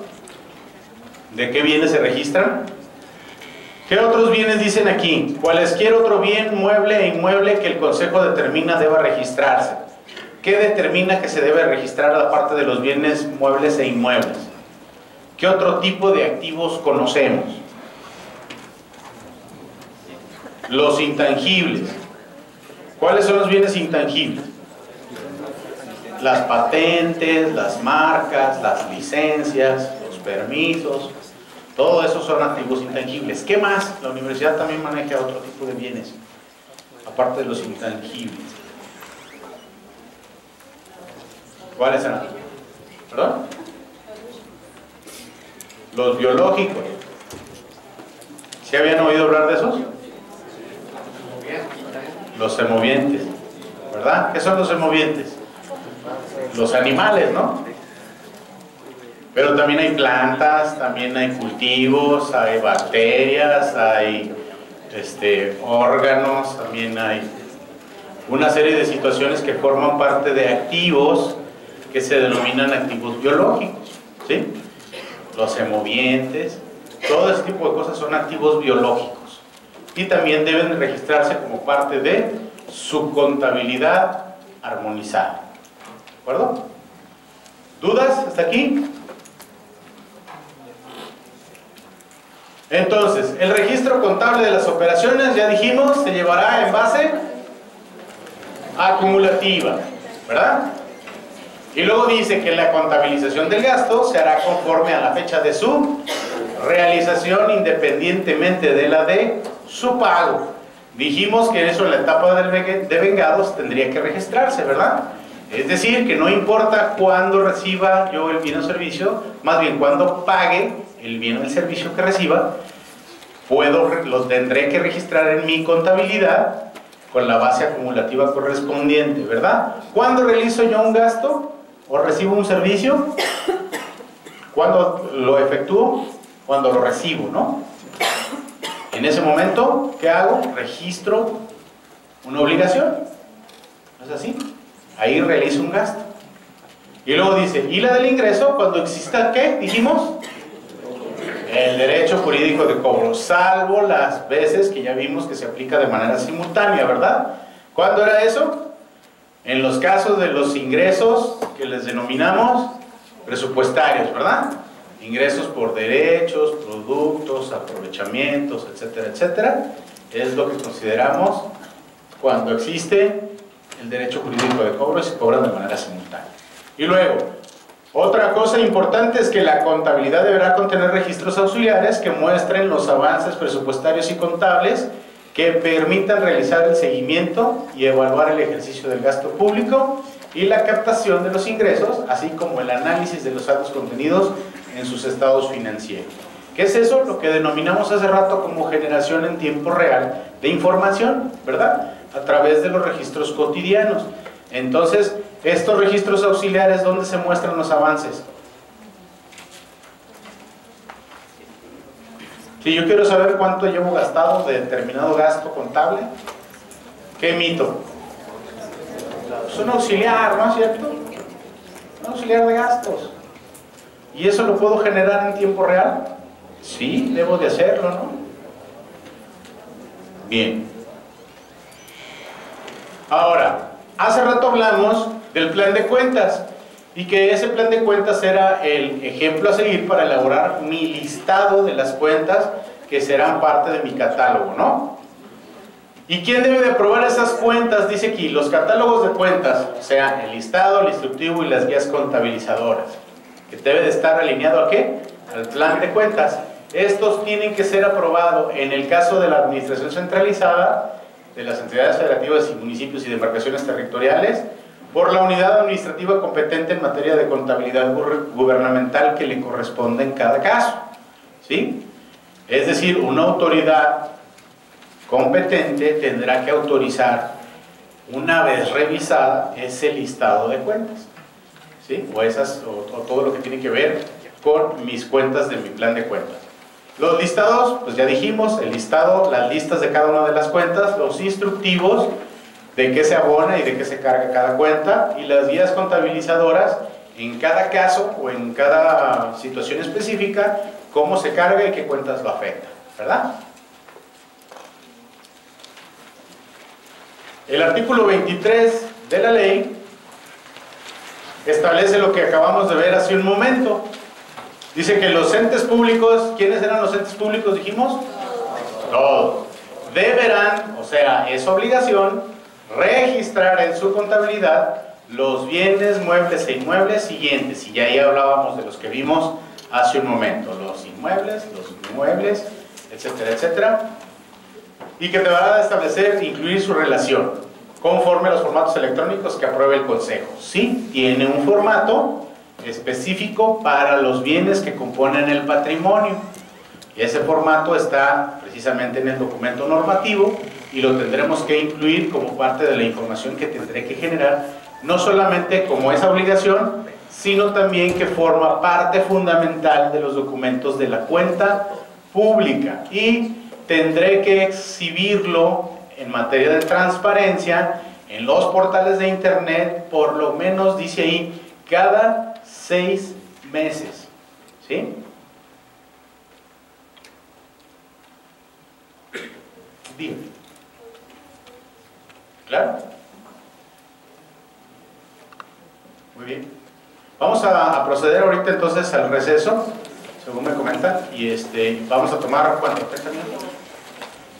¿De qué bienes se registran? ¿Qué otros bienes dicen aquí? Cualesquier otro bien, mueble e inmueble que el Consejo determina deba registrarse. ¿Qué determina que se debe registrar aparte de los bienes muebles e inmuebles? ¿Qué otro tipo de activos conocemos? Los intangibles. ¿Cuáles son los bienes intangibles? Las patentes, las marcas, las licencias, los permisos, todo eso son activos intangibles. ¿Qué más? La universidad también maneja otro tipo de bienes, aparte de los intangibles. ¿Cuáles son? ¿Perdón? Los biológicos. ¿Sí habían oído hablar de esos? Los semovientes, ¿verdad? ¿Qué son los semovientes? Los animales, ¿no? Pero también hay plantas, también hay cultivos, hay bacterias, hay órganos, también hay una serie de situaciones que forman parte de activos que se denominan activos biológicos, ¿sí? Los semovientes, todo ese tipo de cosas son activos biológicos y también deben registrarse como parte de su contabilidad armonizada. ¿De acuerdo? ¿Dudas hasta aquí? Entonces, el registro contable de las operaciones, ya dijimos, se llevará en base acumulativa, ¿verdad? Y luego dice que la contabilización del gasto se hará conforme a la fecha de su realización, independientemente de la de su pago. Dijimos que eso en la etapa de vengados tendría que registrarse, ¿verdad? Es decir, que no importa cuándo reciba yo el bien o servicio, más bien cuándo pague el bien o el servicio que reciba, lo tendré que registrar en mi contabilidad con la base acumulativa correspondiente, ¿verdad? ¿Cuándo realizo yo un gasto o recibo un servicio? ¿Cuándo lo efectúo? Cuando lo recibo, ¿no? En ese momento, ¿qué hago? Registro una obligación. ¿No es así? Ahí realizo un gasto. Y luego dice, ¿y la del ingreso? Cuando exista, ¿qué? Dijimos, el derecho jurídico de cobro, salvo las veces que ya vimos que se aplica de manera simultánea, ¿verdad? ¿Cuándo era eso? En los casos de los ingresos que les denominamos presupuestarios, ¿verdad? Ingresos por derechos, productos, aprovechamientos, etcétera, etcétera. es lo que consideramos cuando existe el derecho jurídico de cobro y se cobran de manera simultánea. Y luego, otra cosa importante es que la contabilidad deberá contener registros auxiliares que muestren los avances presupuestarios y contables que permitan realizar el seguimiento y evaluar el ejercicio del gasto público y la captación de los ingresos, así como el análisis de los datos contenidos en sus estados financieros. ¿Qué es eso? Lo que denominamos hace rato como generación en tiempo real de información, ¿verdad? A través de los registros cotidianos. Entonces, estos registros auxiliares, ¿dónde se muestran los avances? Si yo quiero saber cuánto llevo gastado de determinado gasto contable, ¿qué emito? Es un auxiliar, ¿no es cierto? Un auxiliar de gastos. ¿Y eso lo puedo generar en tiempo real? Sí, debo de hacerlo, ¿no? Bien. Ahora, hace rato hablamos del plan de cuentas y que ese plan de cuentas era el ejemplo a seguir para elaborar mi listado de las cuentas que serán parte de mi catálogo, ¿no? ¿Y quién debe de aprobar esas cuentas? Dice aquí, los catálogos de cuentas, o sea, el listado, el instructivo y las guías contabilizadoras, que debe de estar alineado ¿a qué? Al plan de cuentas. Estos tienen que ser aprobados en el caso de la administración centralizada, de las entidades federativas y municipios y demarcaciones territoriales, por la unidad administrativa competente en materia de contabilidad gubernamental que le corresponde en cada caso, ¿sí? Es decir, una autoridad competente tendrá que autorizar, una vez revisada, ese listado de cuentas, ¿sí? O todo lo que tiene que ver con mis cuentas de mi plan de cuentas. Los listados, pues ya dijimos, el listado, las listas de cada una de las cuentas, los instructivos de qué se abona y de qué se carga cada cuenta, y las guías contabilizadoras en cada caso o en cada situación específica, cómo se carga y qué cuentas lo afectan, ¿verdad? El artículo 23 de la ley establece lo que acabamos de ver hace un momento. Dice que los entes públicos, ¿quiénes eran los entes públicos, dijimos? Todos. Deberán, o sea, es obligación, registrar en su contabilidad los bienes, muebles e inmuebles siguientes. Y ya ahí hablábamos de los que vimos hace un momento. Los inmuebles, los inmuebles, etcétera, etcétera. Y que deberá establecer e incluir su relación conforme a los formatos electrónicos que apruebe el Consejo. Sí, tiene un formato específico para los bienes que componen el patrimonio. Y ese formato está precisamente en el documento normativo y lo tendremos que incluir como parte de la información que tendré que generar, no solamente como esa obligación, sino también que forma parte fundamental de los documentos de la cuenta pública. Y tendré que exhibirlo en materia de transparencia en los portales de internet, por lo menos dice ahí, cada 6 meses, ¿sí? Bien. ¿Claro? Muy bien. Vamos a proceder ahorita entonces al receso, según me comentan, y vamos a tomar, ¿cuánto? 30 minutos.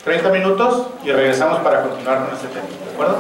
30 minutos y regresamos para continuar con este tema, ¿de acuerdo?